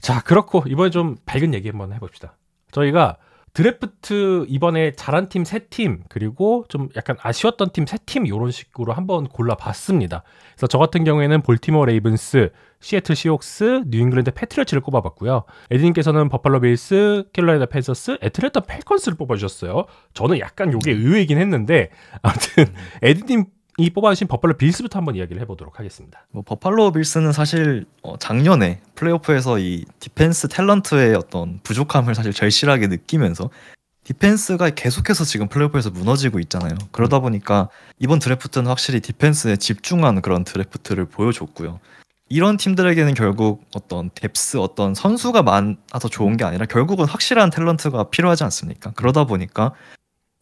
자, 그렇고 이번에 좀 밝은 얘기 한번 해봅시다. 저희가 드래프트 이번에 잘한 팀 3팀 그리고 좀 약간 아쉬웠던 팀 3팀 이런 식으로 한번 골라봤습니다. 그래서 저 같은 경우에는 볼티모어 레이븐스, 시애틀 시옥스, 뉴잉글랜드 패트리어츠를 꼽아봤고요. 에디님께서는 버팔로 빌스, 캐롤라이나 팬서스, 애틀랜타 펠컨스를 뽑아주셨어요. 저는 약간 요게 의외이긴 했는데 아무튼 에디님 이 뽑아주신 버팔로 빌스부터 한번 이야기를 해보도록 하겠습니다. 뭐 버팔로 빌스는 사실 작년에 플레이오프에서 이 디펜스 탤런트의 어떤 부족함을 사실 절실하게 느끼면서 디펜스가 계속해서 지금 플레이오프에서 무너지고 있잖아요. 그러다 보니까 이번 드래프트는 확실히 디펜스에 집중한 그런 드래프트를 보여줬고요. 이런 팀들에게는 결국 어떤 뎁스, 어떤 선수가 많아서 좋은 게 아니라 결국은 확실한 탤런트가 필요하지 않습니까? 그러다 보니까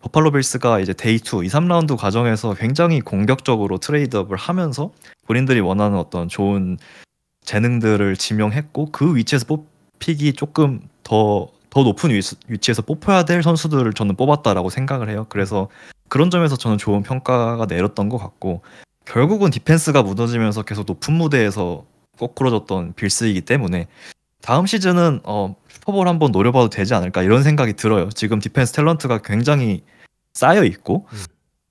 버팔로 빌스가 이제 데이 2, 2, 3라운드 과정에서 굉장히 공격적으로 트레이드업을 하면서 본인들이 원하는 어떤 좋은 재능들을 지명했고 그 위치에서 뽑히기 조금 더 높은 위치에서 뽑혀야 될 선수들을 저는 뽑았다라고 생각을 해요. 그래서 그런 점에서 저는 좋은 평가가 내렸던 것 같고 결국은 디펜스가 무너지면서 계속 높은 무대에서 꼬꾸러졌던 빌스이기 때문에 다음 시즌은 슈퍼볼 한번 노려봐도 되지 않을까 이런 생각이 들어요. 지금 디펜스 탤런트가 굉장히 쌓여 있고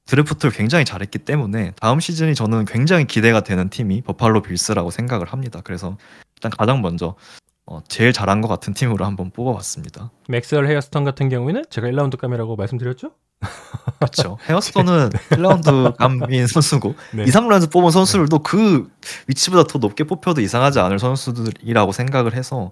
드래프트를 굉장히 잘했기 때문에 다음 시즌이 저는 굉장히 기대가 되는 팀이 버팔로 빌스라고 생각을 합니다. 그래서 일단 가장 먼저 제일 잘한 것 같은 팀으로 한번 뽑아봤습니다. 맥스웰 헤어스턴 같은 경우에는 제가 1라운드 감이라고 말씀드렸죠? 그렇죠. 헤어스턴은 1라운드 감인 선수고 네. 2, 3라운드 뽑은 선수들도 그 위치보다 더 높게 뽑혀도 이상하지 않을 선수들이라고 생각을 해서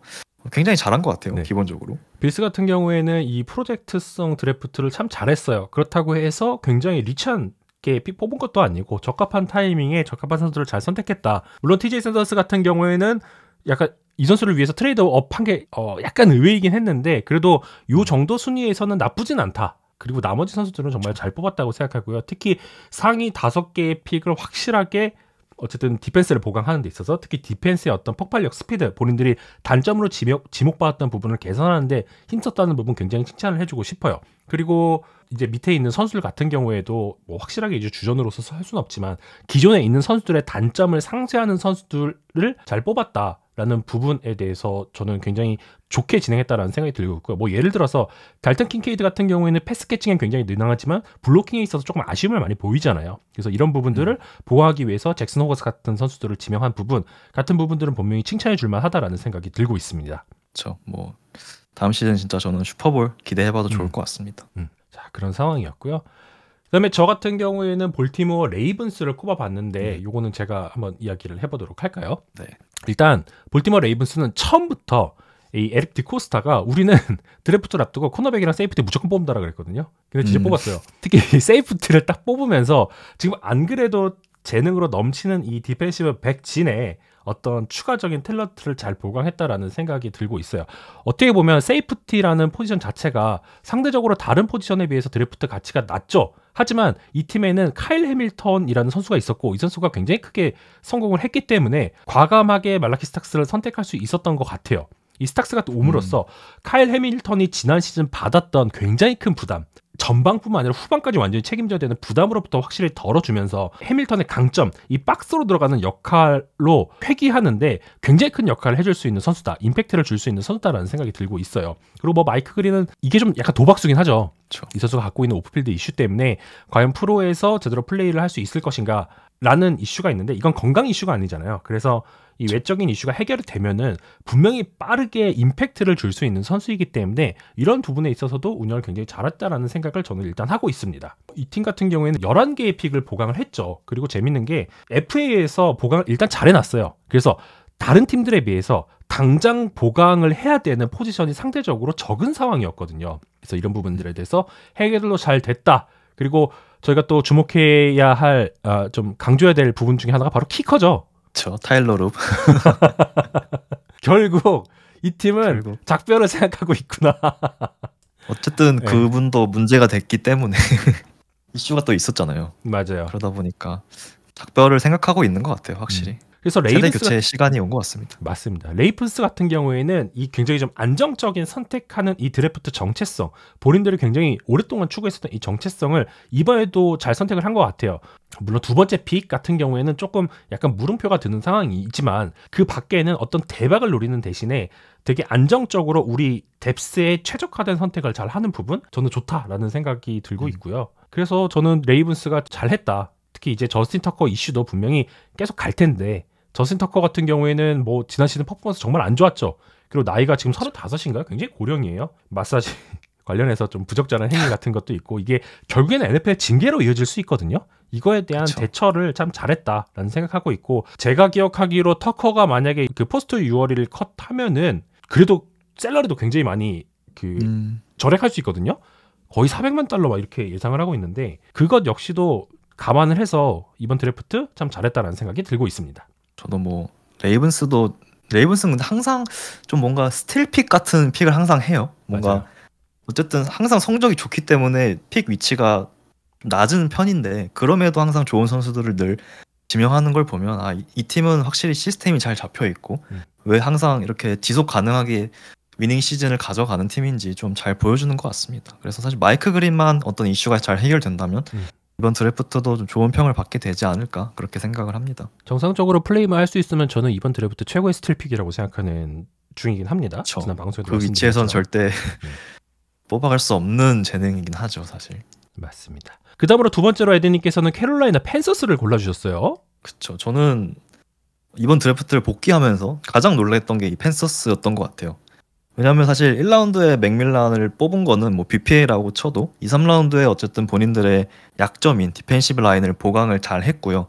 굉장히 잘한 것 같아요. 네. 기본적으로. 빌스 같은 경우에는 이 프로젝트성 드래프트를 참 잘했어요. 그렇다고 해서 굉장히 리치한 게 픽 뽑은 것도 아니고 적합한 타이밍에 적합한 선수를 잘 선택했다. 물론 TJ 샌더스 같은 경우에는 약간 이 선수를 위해서 트레이드업 한 게 약간 의외이긴 했는데 그래도 요 정도 순위에서는 나쁘진 않다. 그리고 나머지 선수들은 정말 잘 뽑았다고 생각하고요. 특히 상위 5개의 픽을 확실하게 어쨌든 디펜스를 보강하는 데 있어서 특히 디펜스의 어떤 폭발력, 스피드, 본인들이 단점으로 지목받았던 부분을 개선하는데 힘썼다는 부분 굉장히 칭찬을 해주고 싶어요. 그리고 이제 밑에 있는 선수들 같은 경우에도 뭐 확실하게 이제 주전으로서 할 수는 없지만 기존에 있는 선수들의 단점을 상쇄하는 선수들을 잘 뽑았다라는 부분에 대해서 저는 굉장히 좋게 진행했다라는 생각이 들고 있고요. 뭐 예를 들어서 달튼 킹케이드 같은 경우에는 패스 캐칭엔 굉장히 능하지만 블로킹에 있어서 조금 아쉬움을 많이 보이잖아요. 그래서 이런 부분들을 보호하기 위해서 잭슨 호거스 같은 선수들을 지명한 부분 같은 부분들은 분명히 칭찬해 줄 만하다라는 생각이 들고 있습니다. 그렇죠. 뭐 다음 시즌 진짜 저는 슈퍼볼 기대해봐도 좋을 것 같습니다. 자, 그런 상황이었고요. 그다음에 저 같은 경우에는 볼티모어 레이븐스를 꼽아봤는데 요거는 제가 한번 이야기를 해보도록 할까요? 네. 일단 볼티모어 레이븐스는 처음부터 이 에릭 디코스타가 우리는 드래프트를 앞두고 코너백이랑 세이프티 무조건 뽑는다라 그랬거든요. 근데 진짜 뽑았어요. 특히 세이프티를 딱 뽑으면서 지금 안 그래도 재능으로 넘치는 이 디펜시브 백진에 어떤 추가적인 탤런트를 잘 보강했다라는 생각이 들고 있어요. 어떻게 보면 세이프티라는 포지션 자체가 상대적으로 다른 포지션에 비해서 드래프트 가치가 낮죠. 하지만 이 팀에는 카일 해밀턴이라는 선수가 있었고 이 선수가 굉장히 크게 성공을 했기 때문에 과감하게 말라키 스탁스를 선택할 수 있었던 것 같아요. 이 스탁스가 또 옴으로써 카일 해밀턴이 지난 시즌 받았던 굉장히 큰 부담, 전방뿐만 아니라 후반까지 완전히 책임져야 되는 부담으로부터 확실히 덜어주면서 해밀턴의 강점, 이 박스로 들어가는 역할로 회귀하는데 굉장히 큰 역할을 해줄 수 있는 선수다, 임팩트를 줄 수 있는 선수다라는 생각이 들고 있어요. 그리고 뭐 마이크 그린은 이게 좀 약간 도박수긴 하죠. 그렇죠. 이 선수가 갖고 있는 오프필드 이슈 때문에 과연 프로에서 제대로 플레이를 할 수 있을 것인가 라는 이슈가 있는데 이건 건강 이슈가 아니잖아요. 그래서 이 외적인 이슈가 해결이 되면은 분명히 빠르게 임팩트를 줄 수 있는 선수이기 때문에 이런 부분에 있어서도 운영을 굉장히 잘했다라는 생각을 저는 일단 하고 있습니다. 이 팀 같은 경우에는 11개의 픽을 보강을 했죠. 그리고 재밌는 게 FA에서 보강을 일단 잘 해놨어요. 그래서 다른 팀들에 비해서 당장 보강을 해야 되는 포지션이 상대적으로 적은 상황이었거든요. 그래서 이런 부분들에 대해서 해결도 잘 됐다. 그리고 저희가 또 주목해야 할, 좀 강조해야 될 부분 중에 하나가 바로 키커죠. 그렇죠. 타일러 룹. 결국 이 팀은 작별을 생각하고 있구나. 어쨌든 그분도 문제가 됐기 때문에 이슈가 또 있었잖아요. 맞아요. 그러다 보니까 작별을 생각하고 있는 것 같아요, 확실히. 그래서 세대 레이븐스 교체 시간이 온 것 같습니다. 맞습니다. 레이븐스 같은 경우에는 이 굉장히 좀 안정적인 선택하는 이 드래프트 정체성, 본인들이 굉장히 오랫동안 추구했었던 이 정체성을 이번에도 잘 선택을 한 것 같아요. 물론 두 번째 픽 같은 경우에는 조금 약간 물음표가 드는 상황이 있지만 그 밖에는 어떤 대박을 노리는 대신에 되게 안정적으로 우리 뎁스에 최적화된 선택을 잘 하는 부분, 저는 좋다라는 생각이 들고 있고요. 그래서 저는 레이븐스가 잘했다. 특히 이제 저스틴 터커 이슈도 분명히 계속 갈 텐데 저스틴 터커 같은 경우에는 뭐 지난 시즌 퍼포먼스 정말 안 좋았죠. 그리고 나이가 지금 35인가요? 굉장히 고령이에요. 마사지 관련해서 좀 부적절한 행위 같은 것도 있고 이게 결국에는 NFL 징계로 이어질 수 있거든요. 이거에 대한 그쵸. 대처를 참 잘했다라는 생각하고 있고 제가 기억하기로 터커가 만약에 그 포스트 6월을 컷하면은 그래도 샐러리도 굉장히 많이 절약할 수 있거든요. 거의 400만 달러 막 이렇게 예상을 하고 있는데 그것 역시도 감안을 해서 이번 드래프트 참 잘했다라는 생각이 들고 있습니다. 저도 뭐 레이븐스는 근데 항상 좀 뭔가 스틸픽 같은 픽을 항상 해요. 뭔가 맞아요. 어쨌든 항상 성적이 좋기 때문에 픽 위치가 낮은 편인데 그럼에도 항상 좋은 선수들을 늘 지명하는 걸 보면 이 팀은 확실히 시스템이 잘 잡혀 있고 왜 항상 이렇게 지속 가능하게 위닝 시즌을 가져가는 팀인지 좀 잘 보여주는 것 같습니다. 그래서 사실 마이크 그린만 어떤 이슈가 잘 해결된다면 이번 드래프트도 좀 좋은 평을 받게 되지 않을까 그렇게 생각을 합니다. 정상적으로 플레이만 할 수 있으면 저는 이번 드래프트 최고의 스틸픽이라고 생각하는 중이긴 합니다. 그쵸. 지난 방송에도 그 위치에선 말씀드렸죠. 절대 뽑아갈 수 없는 재능이긴 하죠, 사실. 맞습니다. 그 다음으로 두 번째로 에드님께서는 캐롤라이나 팬서스를 골라주셨어요. 그쵸. 저는 이번 드래프트를 복귀하면서 가장 놀랐던 게 이 팬서스였던 것 같아요. 왜냐하면 사실 1라운드에 맥밀란을 뽑은 거는 뭐 BPA라고 쳐도 2, 3라운드에 어쨌든 본인들의 약점인 디펜시브 라인을 보강을 잘 했고요.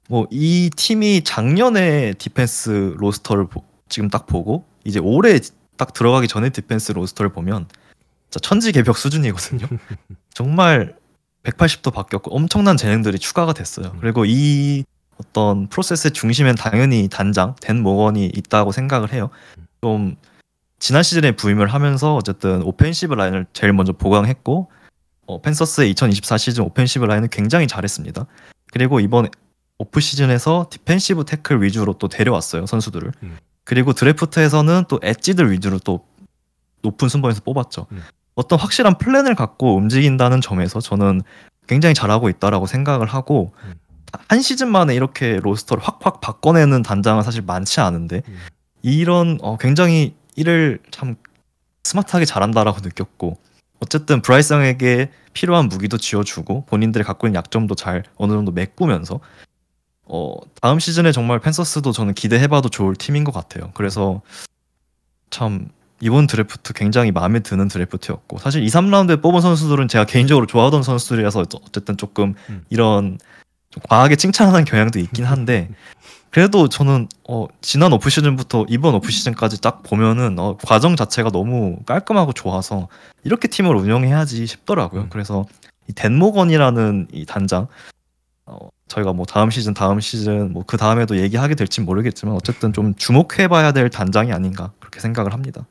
뭐 이 팀이 작년에 디펜스 로스터를 지금 딱 보고 이제 올해 딱 들어가기 전에 디펜스 로스터를 보면 진짜 천지개벽 수준이거든요. 정말 180도 바뀌었고 엄청난 재능들이 추가가 됐어요. 그리고 이 어떤 프로세스의 중심엔 당연히 단장 댄 모건이 있다고 생각을 해요. 좀 지난 시즌에 부임을 하면서 어쨌든 오펜시브 라인을 제일 먼저 보강했고 팬서스의 2024 시즌 오펜시브 라인은 굉장히 잘했습니다. 그리고 이번 오프 시즌에서 디펜시브 태클 위주로 또 데려왔어요, 선수들을. 그리고 드래프트에서는 또 엣지들 위주로 또 높은 순번에서 뽑았죠. 어떤 확실한 플랜을 갖고 움직인다는 점에서 저는 굉장히 잘하고 있다라고 생각을 하고 한 시즌 만에 이렇게 로스터를 확확 바꿔내는 단장은 사실 많지 않은데 이런 굉장히 일을 참 스마트하게 잘한다라고 느꼈고 어쨌든 브라이스 형에게 필요한 무기도 쥐어주고 본인들이 갖고 있는 약점도 잘 어느 정도 메꾸면서 다음 시즌에 정말 팬서스도 저는 기대해봐도 좋을 팀인 것 같아요. 그래서 참 이번 드래프트 굉장히 마음에 드는 드래프트였고 사실 2, 3라운드에 뽑은 선수들은 제가 개인적으로 좋아하던 선수들이라서 어쨌든 조금 이런 좀 과하게 칭찬하는 경향도 있긴 한데 그래도 저는 지난 오프시즌부터 이번 오프시즌까지 딱 보면은 과정 자체가 너무 깔끔하고 좋아서 이렇게 팀을 운영해야지 싶더라고요. 그래서 이 댄 모건이라는 이 단장 저희가 뭐 다음 시즌 뭐 그 다음에도 얘기하게 될지 모르겠지만 어쨌든 좀 주목해봐야 될 단장이 아닌가 그렇게 생각을 합니다.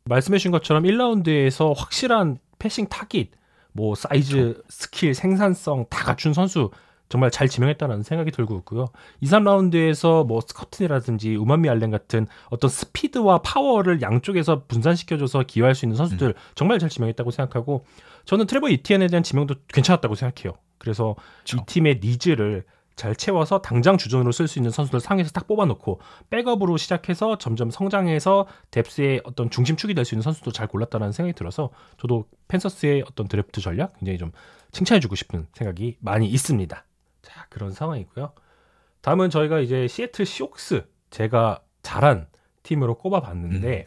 말씀해주신 것처럼 1라운드에서 확실한 패싱 타깃, 뭐 사이즈, 스킬, 생산성 다 갖춘 선수 정말 잘 지명했다는 생각이 들고 있고요. 2, 3라운드에서 뭐 스커튼이라든지 우만미 알렌 같은 어떤 스피드와 파워를 양쪽에서 분산시켜줘서 기여할 수 있는 선수들 정말 잘 지명했다고 생각하고 저는 트레버 이티엔에 대한 지명도 괜찮았다고 생각해요. 그래서 이 팀의 니즈를 잘 채워서 당장 주전으로 쓸 수 있는 선수들 상에서 딱 뽑아놓고 백업으로 시작해서 점점 성장해서 뎁스의 어떤 중심축이 될 수 있는 선수도 잘 골랐다는 생각이 들어서 저도 팬서스의 어떤 드래프트 전략 굉장히 좀 칭찬해주고 싶은 생각이 많이 있습니다. 자, 그런 상황이고요. 다음은 저희가 이제 시애틀 시옥스 제가 잘한 팀으로 꼽아봤는데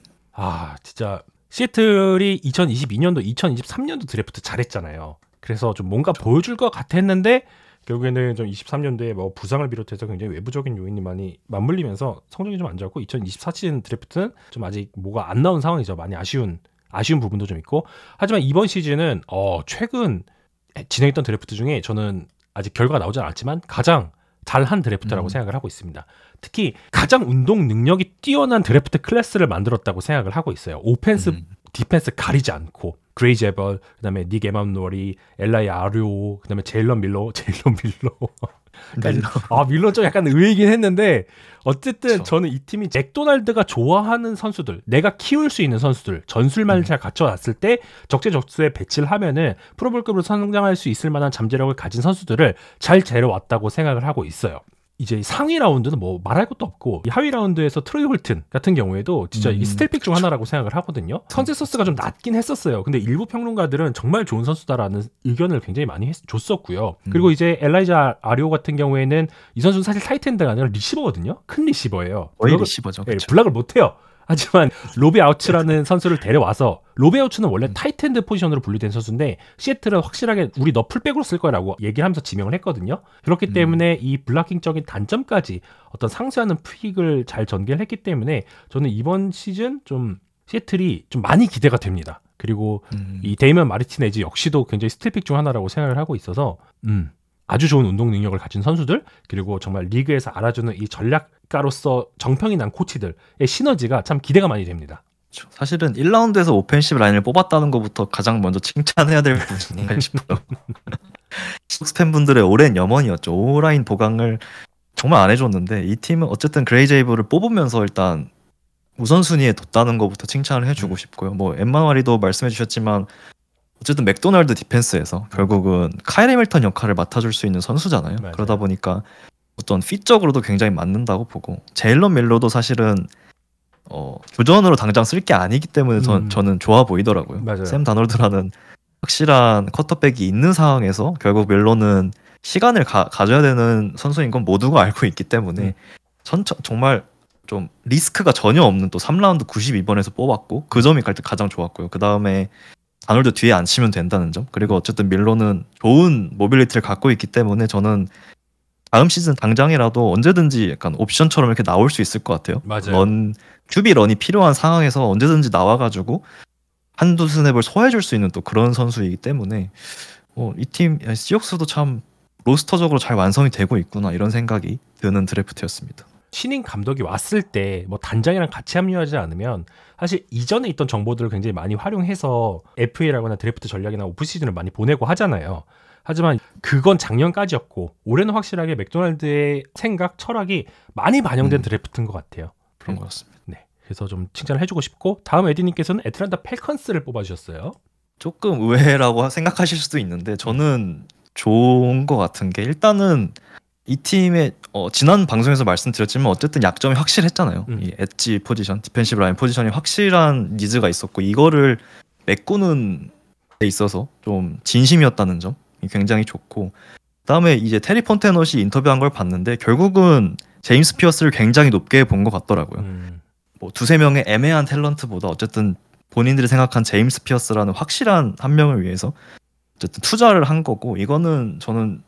진짜 시애틀이 2022년도, 2023년도 드래프트 잘했잖아요. 그래서 좀 뭔가 보여줄 것 같았는데 결국에는 좀 23년도에 뭐 부상을 비롯해서 굉장히 외부적인 요인이 많이 맞물리면서 성적이 좀 안 좋았고 2024 시즌 드래프트는 좀 아직 뭐가 안 나온 상황이죠. 많이 아쉬운 부분도 좀 있고 하지만 이번 시즌은 최근 진행했던 드래프트 중에 저는 아직 결과가 나오지 않았지만 가장 잘한 드래프트라고 생각을 하고 있습니다. 특히 가장 운동 능력이 뛰어난 드래프트 클래스를 만들었다고 생각을 하고 있어요. 오펜스, 디펜스 가리지 않고 그레이 제벌, 그다음에 닉 에맘노리, 엘라이 아르오, 그다음에 제일런 밀러 그러니까 밀런 좀 약간 의외이긴 했는데 어쨌든 그쵸. 저는 이 팀이 맥도날드가 좋아하는 선수들, 내가 키울 수 있는 선수들, 전술만 잘 갖춰놨을 때 적재적소에 배치를 하면은 프로볼급으로 성장할 수 있을 만한 잠재력을 가진 선수들을 잘 데려왔다고 생각을 하고 있어요. 이제 상위 라운드는 뭐 말할 것도 없고 이 하위 라운드에서 트로이 홀튼 같은 경우에도 진짜 이 스텔픽 중 하나라고 생각을 하거든요. 컨센서스가 좀 낮긴 했었어요. 근데 일부 평론가들은 정말 좋은 선수다라는 의견을 굉장히 많이 줬었고요. 그리고 이제 엘라이자 아리오 같은 경우에는 이 선수는 사실 타이트엔드가 아니라 리시버거든요. 큰 리시버예요. 거의 리시버죠. 예, 블락을 못해요. 하지만 로비 아우츠라는 선수를 데려와서 로비 아우츠는 원래 타이트엔드 포지션으로 분류된 선수인데 시애틀은 확실하게 우리 너 풀백으로 쓸 거라고 얘기를 하면서 지명을 했거든요. 그렇기 때문에 이 블락킹적인 단점까지 어떤 상쇄하는 픽을 잘 전개를 했기 때문에 저는 이번 시즌 좀 시애틀이 좀 많이 기대가 됩니다. 그리고 이 데이먼 마르티네즈 역시도 굉장히 스틸픽 중 하나라고 생각을 하고 있어서 아주 좋은 운동 능력을 가진 선수들, 그리고 정말 리그에서 알아주는 이 전략가로서 정평이 난 코치들의 시너지가 참 기대가 많이 됩니다. 사실은 1라운드에서 오펜시브 라인을 뽑았다는 것부터 가장 먼저 칭찬해야 될 부분인가 싶어요. 식스 팬분들의 오랜 염원이었죠. 오라인 보강을 정말 안 해줬는데 이 팀은 어쨌든 그레이 제이브를 뽑으면서 일단 우선순위에 뒀다는 것부터 칭찬을 해주고 싶고요. 뭐 엠마누엘이도 말씀해 주셨지만 어쨌든 맥도날드 디펜스에서 결국은 카일 해밀턴 역할을 맡아줄 수 있는 선수잖아요. 맞아요. 그러다 보니까 어떤 핏적으로도 굉장히 맞는다고 보고 제일런 밀러도 사실은 교전으로 당장 쓸 게 아니기 때문에 저는 좋아 보이더라고요. 맞아요. 샘 다놀드라는 확실한 쿼터백이 있는 상황에서 결국 밀러는 시간을 가져야 되는 선수인 건 모두가 알고 있기 때문에 정말 좀 리스크가 전혀 없는 또 3라운드 92번에서 뽑았고 그 점이 가장 좋았고요. 그 다음에 다놀드 뒤에 앉히면 된다는 점, 그리고 어쨌든 밀러는 좋은 모빌리티를 갖고 있기 때문에 저는 다음 시즌 당장이라도 언제든지 약간 옵션처럼 이렇게 나올 수 있을 것 같아요. 맞아요. QB 런이 필요한 상황에서 언제든지 나와가지고 한두 스냅을 소화해줄 수 있는 또 그런 선수이기 때문에 이 팀 시옥스도 참 로스터적으로 잘 완성이 되고 있구나 이런 생각이 드는 드래프트였습니다. 신인 감독이 왔을 때 뭐 단장이랑 같이 합류하지 않으면 사실 이전에 있던 정보들을 굉장히 많이 활용해서 FA라거나 드래프트 전략이나 오프시즌을 많이 보내고 하잖아요. 하지만 그건 작년까지였고 올해는 확실하게 맥도날드의 생각, 철학이 많이 반영된 드래프트인 것 같아요. 그런 것 같습니다. 네, 그래서 좀 칭찬을 해주고 싶고 다음 에디님께서는 애틀란타 펠컨스를 뽑아주셨어요. 조금 의외라고 생각하실 수도 있는데 저는 좋은 것 같은 게 일단은 이 팀의 지난 방송에서 말씀드렸지만 어쨌든 약점이 확실했잖아요. 이 엣지 포지션, 디펜시브 라인 포지션이 확실한 니즈가 있었고 이거를 메꾸는 데 있어서 좀 진심이었다는 점이 굉장히 좋고 그다음에 이제 테리 폰테넛이 인터뷰한 걸 봤는데 결국은 제임스 피어스를 굉장히 높게 본 것 같더라고요. 뭐 두세 명의 애매한 탤런트보다 어쨌든 본인들이 생각한 제임스 피어스라는 확실한 한 명을 위해서 어쨌든 투자를 한 거고 이거는 저는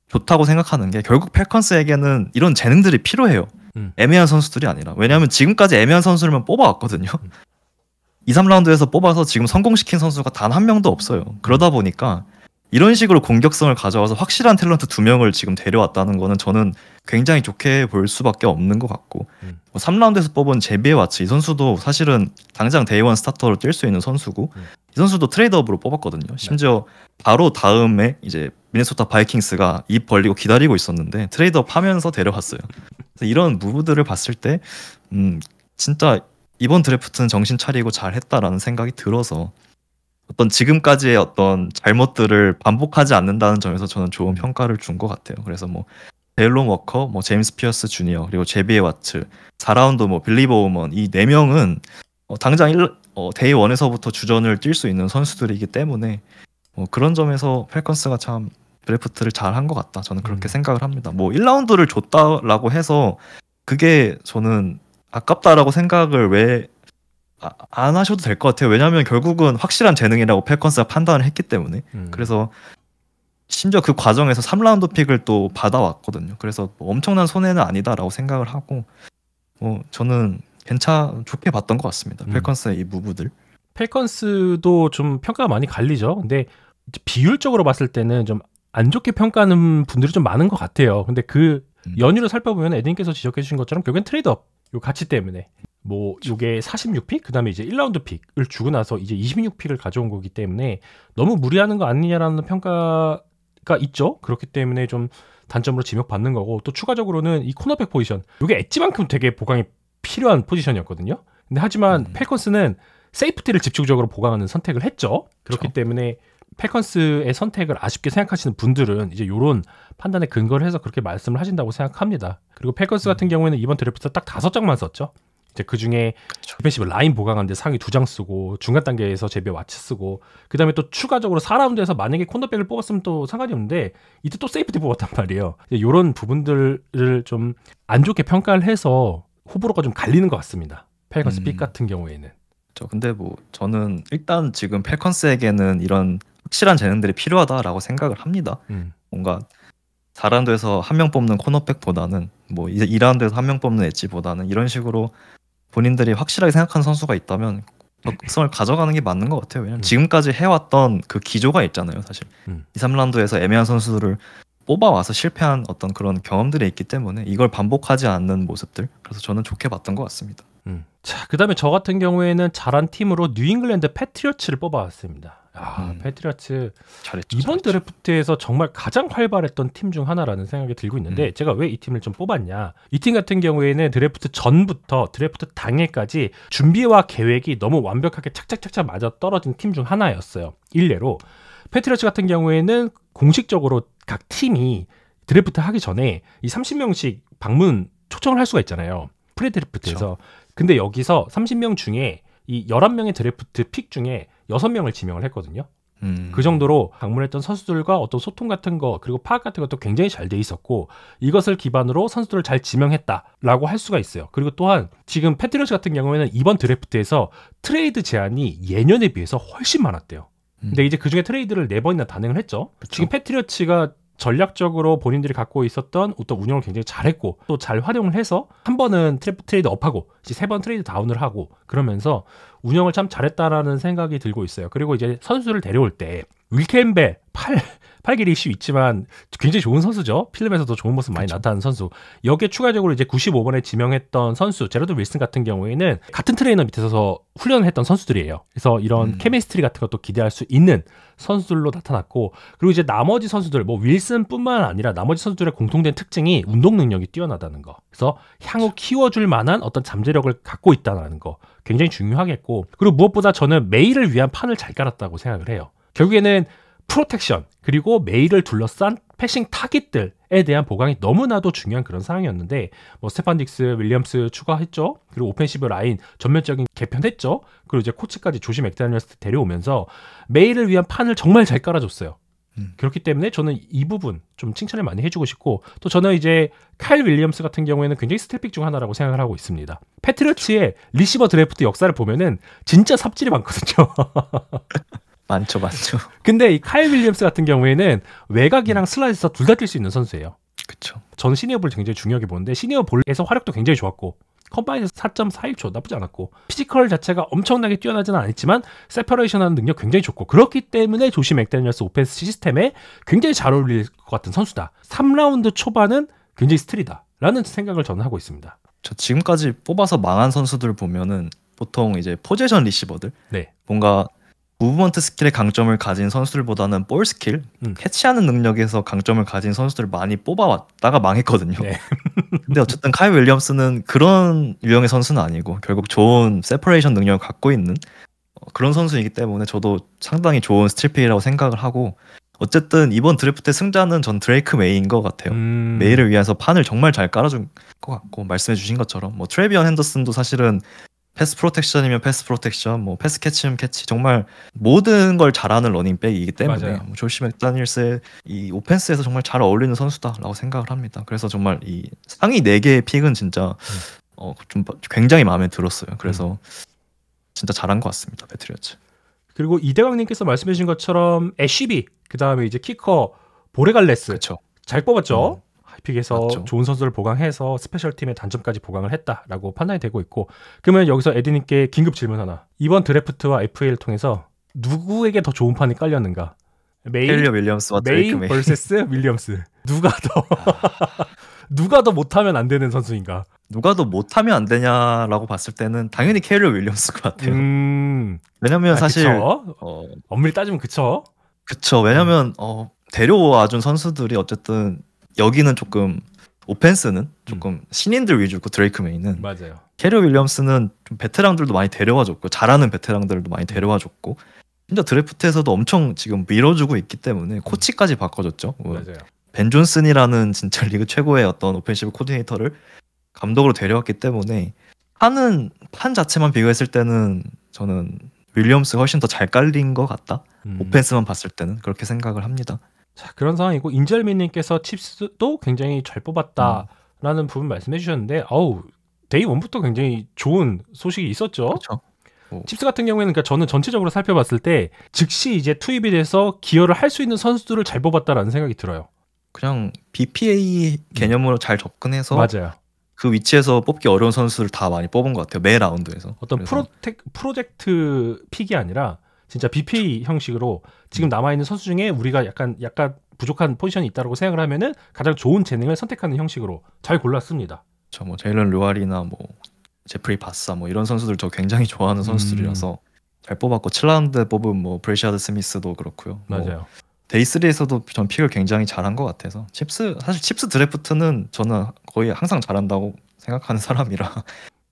좋다고 생각하는 게 결국 펠컨스에게는 이런 재능들이 필요해요. 애매한 선수들이 아니라. 왜냐하면 지금까지 애매한 선수들만 뽑아왔거든요. 2, 3라운드에서 뽑아서 지금 성공시킨 선수가 단 한 명도 없어요. 그러다 보니까 이런 식으로 공격성을 가져와서 확실한 탤런트 2명을 지금 데려왔다는 거는 저는 굉장히 좋게 볼 수밖에 없는 것 같고 3라운드에서 뽑은 제비에 와츠 이 선수도 사실은 당장 데이원 스타터로 뛸 수 있는 선수고 이 선수도 트레이드업으로 뽑았거든요. 심지어 바로 다음에 이제 미네소타 바이킹스가 입 벌리고 기다리고 있었는데 트레이드업 하면서 데려왔어요. 그래서 이런 무브들을 봤을 때 진짜 이번 드래프트는 정신 차리고 잘했다라는 생각이 들어서 어떤 지금까지의 어떤 잘못들을 반복하지 않는다는 점에서 저는 좋은 평가를 준 것 같아요. 그래서 뭐 데일론 워커, 뭐 제임스 피어스 주니어, 그리고 제비에 와츠, 4라운드 뭐 빌리 보우먼 이 4명은 당장 데이 1에서부터 주전을 뛸 수 있는 선수들이기 때문에 그런 점에서 펠컨스가 참 드래프트를 잘 한 것 같다. 저는 그렇게 생각을 합니다. 뭐 1라운드를 줬다라고 해서 그게 저는 아깝다라고 생각을 왜 안 하셔도 될 것 같아요. 왜냐하면 결국은 확실한 재능이라고 펠컨스가 판단을 했기 때문에 그래서 심지어 그 과정에서 3라운드 픽을 또 받아왔거든요. 그래서 뭐 엄청난 손해는 아니다라고 생각을 하고 저는 좋게 봤던 것 같습니다. 펠컨스의 이 무브들. 펠컨스도 좀 평가가 많이 갈리죠. 근데 비율적으로 봤을 때는 좀 안 좋게 평가하는 분들이 좀 많은 것 같아요. 근데 그 연유를 살펴보면 에딘께서 지적해 주신 것처럼 결국엔 트레이드업 요 가치 때문에 뭐 요게 46픽 그다음에 이제 1라운드 픽을 주고 나서 이제 26픽을 가져온 거기 때문에 너무 무리하는 거 아니냐라는 평가가 있죠. 그렇기 때문에 좀 단점으로 지목받는 거고 또 추가적으로는 이 코너백 포지션 이게 엣지만큼 되게 보강이 필요한 포지션이었거든요. 근데 하지만 펠컨스는 세이프티를 집중적으로 보강하는 선택을 했죠. 그렇기 때문에 펠컨스의 선택을 아쉽게 생각하시는 분들은 이제 이런 판단에 근거를 해서 그렇게 말씀을 하신다고 생각합니다. 그리고 펠컨스 같은 경우에는 이번 드래프트 딱 5장만 썼죠. 이제 그 중에 디펜시브 라인 보강하는데 상위 2장 쓰고 중간 단계에서 제비어 와치 쓰고 그 다음에 또 추가적으로 4라운드에서 만약에 코너백을 뽑았으면 또 상관이 없는데 이때 또 세이프티 뽑았단 말이에요. 이런 부분들을 좀 안 좋게 평가를 해서 호불호가 좀 갈리는 것 같습니다. 펠컨스 픽 같은 경우에는. 근데 뭐 저는 일단 지금 펠컨스에게는 이런 확실한 재능들이 필요하다라고 생각을 합니다. 뭔가 4라운드에서 한 명 뽑는 코너백보다는 뭐 이제 2라운드에서 한 명 뽑는 엣지보다는 이런 식으로 본인들이 확실하게 생각하는 선수가 있다면 적성을 가져가는 게 맞는 것 같아요. 왜냐면 지금까지 해왔던 그 기조가 있잖아요. 사실 2, 3라운드에서 애매한 선수들을 뽑아와서 실패한 어떤 그런 경험들이 있기 때문에 이걸 반복하지 않는 모습들, 그래서 저는 좋게 봤던 것 같습니다. 자, 그 다음에 저 같은 경우에는 잘한 팀으로 뉴잉글랜드 패트리어츠를 뽑아왔습니다. 패트리어츠 잘했죠. 이번 드래프트에서 정말 가장 활발했던 팀 중 하나라는 생각이 들고 있는데 제가 왜 이 팀을 좀 뽑았냐, 이 팀 같은 경우에는 드래프트 전부터 드래프트 당일까지 준비와 계획이 너무 완벽하게 착착착착 맞아 떨어진 팀 중 하나였어요. 일례로 패트리어츠 같은 경우에는 공식적으로 각 팀이 드래프트 하기 전에 이 30명씩 방문 초청을 할 수가 있잖아요. 프리드래프트에서. 그렇죠. 근데 여기서 30명 중에 이 11명의 드래프트 픽 중에 6명을 지명을 했거든요. 그 정도로 방문했던 선수들과 어떤 소통 같은 거 그리고 파악 같은 것도 굉장히 잘 돼 있었고 이것을 기반으로 선수들을 잘 지명했다라고 할 수가 있어요. 그리고 또한 지금 패트리어츠 같은 경우에는 이번 드래프트에서 트레이드 제한이 예년에 비해서 훨씬 많았대요. 근데 이제 그중에 트레이드를 4번이나 단행을 했죠. 그쵸. 지금 패트리어츠가 전략적으로 본인들이 갖고 있었던 어떤 운영을 굉장히 잘했고 또 잘 활용을 해서 한 번은 트레이드 업하고 이제 3번 트레이드 다운을 하고 그러면서 운영을 참 잘했다라는 생각이 들고 있어요. 그리고 이제 선수를 데려올 때 윌 캠벨 8길 이슈 있지만 굉장히 좋은 선수죠. 필름에서도 좋은 모습 많이 나타나는 선수. 여기에 추가적으로 이제 95번에 지명했던 선수 제러드 윌슨 같은 경우에는 같은 트레이너 밑에서 훈련을 했던 선수들이에요. 그래서 이런 케미스트리 같은 것도 기대할 수 있는 선수들로 나타났고 그리고 이제 나머지 선수들 뭐 윌슨뿐만 아니라 나머지 선수들의 공통된 특징이 운동 능력이 뛰어나다는 거. 그래서 향후 키워줄 만한 어떤 잠재력을 갖고 있다는 거 굉장히 중요하겠고 그리고 무엇보다 저는 메일을 위한 판을 잘 깔았다고 생각을 해요. 결국에는 프로텍션 그리고 메일을 둘러싼 패싱 타깃들에 대한 보강이 너무나도 중요한 그런 상황이었는데 뭐 스테판 딕스, 윌리엄스 추가했죠. 그리고 오펜시브 라인 전면적인 개편했죠. 그리고 이제 코치까지 조시 맥다니엘스 데려오면서 메일을 위한 판을 정말 잘 깔아줬어요. 그렇기 때문에 저는 이 부분 좀 칭찬을 많이 해주고 싶고 또 저는 이제 카일 윌리엄스 같은 경우에는 굉장히 스틸픽 중 하나라고 생각을 하고 있습니다. 패트리어츠의 리시버 드래프트 역사를 보면은 진짜 삽질이 많거든요. 많죠. 근데 이 카일 윌리엄스 같은 경우에는 외곽이랑 슬라이드에서 둘 다 뛸 수 있는 선수예요. 그렇죠. 저는 시니어 볼 굉장히 중요하게 보는데 시니어 볼에서 화력도 굉장히 좋았고 컴바인에서 4.41초 나쁘지 않았고 피지컬 자체가 엄청나게 뛰어나지는 않았지만 세퍼레이션하는 능력 굉장히 좋고 그렇기 때문에 조시 맥다니엘스 오펜스 시스템에 굉장히 잘 어울릴 것 같은 선수다. 3라운드 초반은 굉장히 스틸이다 라는 생각을 저는 하고 있습니다. 저 지금까지 뽑아서 망한 선수들 보면은 보통 이제 포지션 리시버들 뭔가 무브먼트 스킬의 강점을 가진 선수들보다는 볼 스킬, 캐치하는 능력에서 강점을 가진 선수들을 많이 뽑아왔다가 망했거든요. 근데 어쨌든 카일 윌리엄스는 그런 유형의 선수는 아니고 결국 좋은 세퍼레이션 능력을 갖고 있는 그런 선수이기 때문에 저도 상당히 좋은 스틸픽이라고 생각을 하고 어쨌든 이번 드래프트의 승자는 전 드레이크 메이인 것 같아요. 메이를 위해서 판을 정말 잘 깔아준 것 같고 말씀해 주신 것처럼 뭐 트레비언 핸더슨도 사실은 패스 프로텍션이면 패스 프로텍션, 뭐 패스 캐치면 캐치 정말 모든 걸 잘하는 러닝백이기 때문에 뭐 조시 맥다니엘스의 이 오펜스에서 정말 잘 어울리는 선수다라고 생각을 합니다. 그래서 정말 이 상위 4개의 픽은 진짜 좀 굉장히 마음에 들었어요. 그래서 진짜 잘한 것 같습니다. 패트리어츠. 그리고 이대광님께서 말씀해 주신 것처럼 애쉬비 그다음에 이제 키커 보레갈레스 그쵸. 잘 뽑았죠. 픽에서 맞죠. 좋은 선수를 보강해서 스페셜팀의 단점까지 보강을 했다라고 판단이 되고 있고 그러면 여기서 에디님께 긴급 질문 하나. 이번 드래프트와 FA를 통해서 누구에게 더 좋은 판이 깔렸는가? 켈리 윌리엄스와 드레이크 메이 vs 윌리엄스. 누가 더 못하면 안 되는 선수인가? 누가 더 못하면 안 되냐라고 봤을 때는 당연히 켈리 윌리엄스 것 같아요. 왜냐면 사실 엄밀히 따지면 그쵸. 왜냐면 데려와준 선수들이 어쨌든 여기는 조금 오펜스는 조금 신인들 위주고 드레이크 메이는 맞아요. 캐리 윌리엄스는 좀 베테랑들도 많이 데려와줬고 잘하는 베테랑들도 많이 데려와줬고 진짜 드래프트에서도 엄청 지금 밀어주고 있기 때문에 코치까지 바꿔줬죠. 맞아요. 벤 존슨이라는 진짜 리그 최고의 어떤 오펜시브 코디네이터를 감독으로 데려왔기 때문에 판 자체만 비교했을 때는 저는 윌리엄스가 훨씬 더 잘 깔린 것 같다. 오펜스만 봤을 때는 그렇게 생각을 합니다. 자, 그런 상황이고 인절미님께서 칩스도 굉장히 잘 뽑았다라는 부분 말씀해 주셨는데 데이 1부터 굉장히 좋은 소식이 있었죠. 그렇죠. 칩스 같은 경우에는 그러니까 저는 전체적으로 살펴봤을 때 즉시 이제 투입이 돼서 기여를 할 수 있는 선수들을 잘 뽑았다라는 생각이 들어요. 그냥 BPA 개념으로 잘 접근해서 맞아요. 그 위치에서 뽑기 어려운 선수를 다 많이 뽑은 것 같아요. 매 라운드에서. 어떤 프로젝트 픽이 아니라 진짜 BPA 형식으로 지금 남아있는 선수 중에 우리가 약간 부족한 포지션이 있다고 생각을 하면은 가장 좋은 재능을 선택하는 형식으로 잘 골랐습니다. 저 뭐 제일런 르왈이나 뭐 제프리 바사 뭐 이런 선수들 저 굉장히 좋아하는 선수들이라서 잘 뽑았고 7라운드에 뽑은 뭐 브레시아드 스미스도 그렇고요. 맞아요. 데이 3에서도 전 픽을 굉장히 잘한 것 같아서 사실 칩스 드래프트는 저는 거의 항상 잘한다고 생각하는 사람이라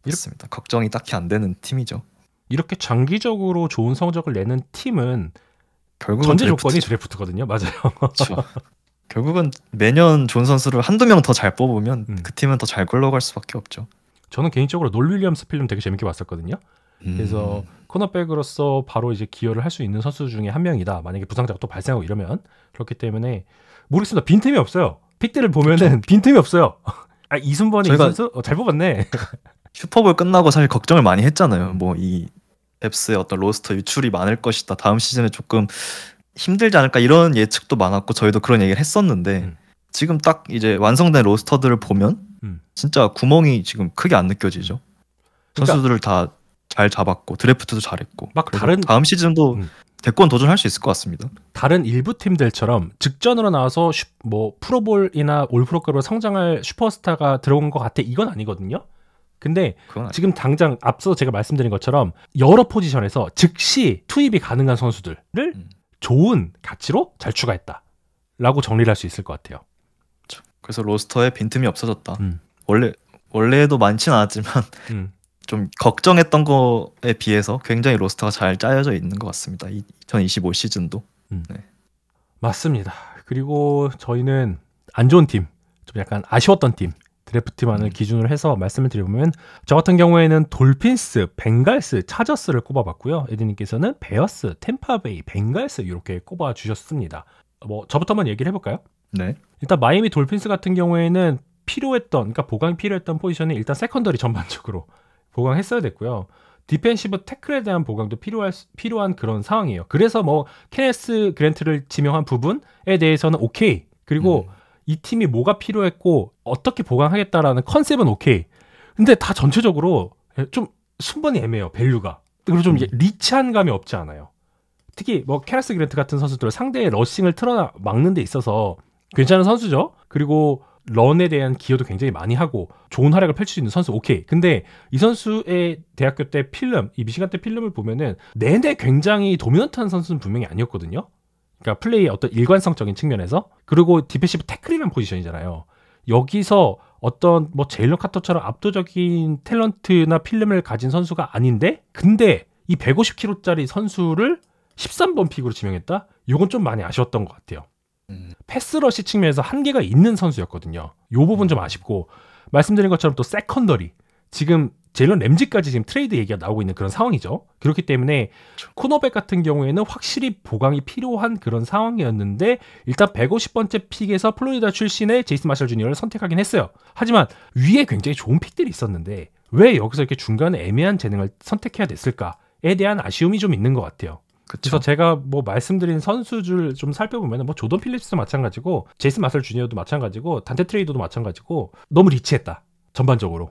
이렇습니다. 걱정이 딱히 안 되는 팀이죠. 이렇게 장기적으로 좋은 성적을 내는 팀은 결국은 전제 조건이 드래프트거든요. 맞아요. 그렇죠. 결국은 매년 좋은 선수를 한두 명 더 잘 뽑으면 그 팀은 더 잘 굴러갈 수밖에 없죠. 저는 개인적으로 놀 윌리엄스 필름 되게 재밌게 봤었거든요. 그래서 코너백으로서 바로 이제 기여를 할 수 있는 선수 중에 한 명이다. 만약에 부상자가 또 발생하고 이러면 그렇기 때문에 모르겠습니다. 빈틈이 없어요. 픽들을 보면은 그렇죠. 빈틈이 없어요. 이순번이 이 선수 잘 뽑았네. 슈퍼볼 끝나고 사실 걱정을 많이 했잖아요. 뭐 이 뎁스의 어떤 로스터 유출이 많을 것이다. 다음 시즌에 조금 힘들지 않을까 이런 예측도 많았고 저희도 그런 얘기를 했었는데 지금 딱 이제 완성된 로스터들을 보면 진짜 구멍이 지금 크게 안 느껴지죠. 선수들을 다 잘 잡았고 드래프트도 잘했고 막 다음 시즌도 대권 도전할 수 있을 것 같습니다. 다른 일부 팀들처럼 직전으로 나와서 뭐 프로볼이나 올프로급으로 성장할 슈퍼스타가 들어온 것 같아 이건 아니거든요. 근데 지금 당장 앞서 제가 말씀드린 것처럼 여러 포지션에서 즉시 투입이 가능한 선수들을 좋은 가치로 잘 추가했다라고 정리를 할 수 있을 것 같아요. 그래서 로스터에 빈틈이 없어졌다. 원래도 많지는 않았지만 좀 걱정했던 거에 비해서 굉장히 로스터가 잘 짜여져 있는 것 같습니다. 2025 시즌도. 네. 맞습니다. 그리고 저희는 안 좋은 팀, 좀 약간 아쉬웠던 팀 드래프트만을 기준으로 해서 말씀을 드리면 저 같은 경우에는 돌핀스, 벵갈스, 차저스를 꼽아봤고요. 에디님께서는 베어스, 템파베이, 벵갈스 이렇게 꼽아주셨습니다. 뭐 저부터 한번 얘기를 해볼까요? 네. 일단 마이애미 돌핀스 같은 경우에는 그러니까 보강이 필요했던 포지션이 일단 세컨더리 전반적으로 보강했어야 됐고요. 디펜시브 태클에 대한 보강도 필요한 그런 상황이에요. 그래서 뭐 케네스 그랜트를 지명한 부분에 대해서는 오케이. 그리고 이 팀이 뭐가 필요했고 어떻게 보강하겠다라는 컨셉은 오케이. 근데 다 전체적으로 좀 순번이 애매해요. 밸류가. 그리고 좀 리치한 감이 없지 않아요. 특히 뭐 케네스 그랜트 같은 선수들 상대의 러싱을 틀어 막는 데 있어서 괜찮은 선수죠. 그리고 런에 대한 기여도 굉장히 많이 하고 좋은 활약을 펼칠 수 있는 선수 오케이. 근데 이 선수의 대학교 때 이 미시간 때 필름을 보면은 내내 굉장히 도미넌트한 선수는 분명히 아니었거든요. 그러니까 플레이의 어떤 일관성적인 측면에서. 그리고 디펜시브 태클이라는 포지션이잖아요. 여기서 어떤 뭐 제일런 카터처럼 압도적인 탤런트나 필름을 가진 선수가 아닌데 근데 이 150kg짜리 선수를 13번 픽으로 지명했다? 이건 좀 많이 아쉬웠던 것 같아요. 패스러시 측면에서 한계가 있는 선수였거든요. 이 부분 좀 아쉽고 말씀드린 것처럼 또 세컨더리 지금 제일런 램지까지 지금 트레이드 얘기가 나오고 있는 그런 상황이죠. 그렇기 때문에 코너백 같은 경우에는 확실히 보강이 필요한 그런 상황이었는데 일단 150번째 픽에서 플로리다 출신의 제이슨 마셜 주니어를 선택하긴 했어요. 하지만 위에 굉장히 좋은 픽들이 있었는데 왜 여기서 이렇게 중간에 애매한 재능을 선택해야 됐을까에 대한 아쉬움이 좀 있는 것 같아요. 그래서 제가 뭐 말씀드린 선수들 좀 살펴보면 뭐 조던 필립스도 마찬가지고 제이슨 마셜 주니어도 마찬가지고 단테 트레이더도 마찬가지고 너무 리치했다. 전반적으로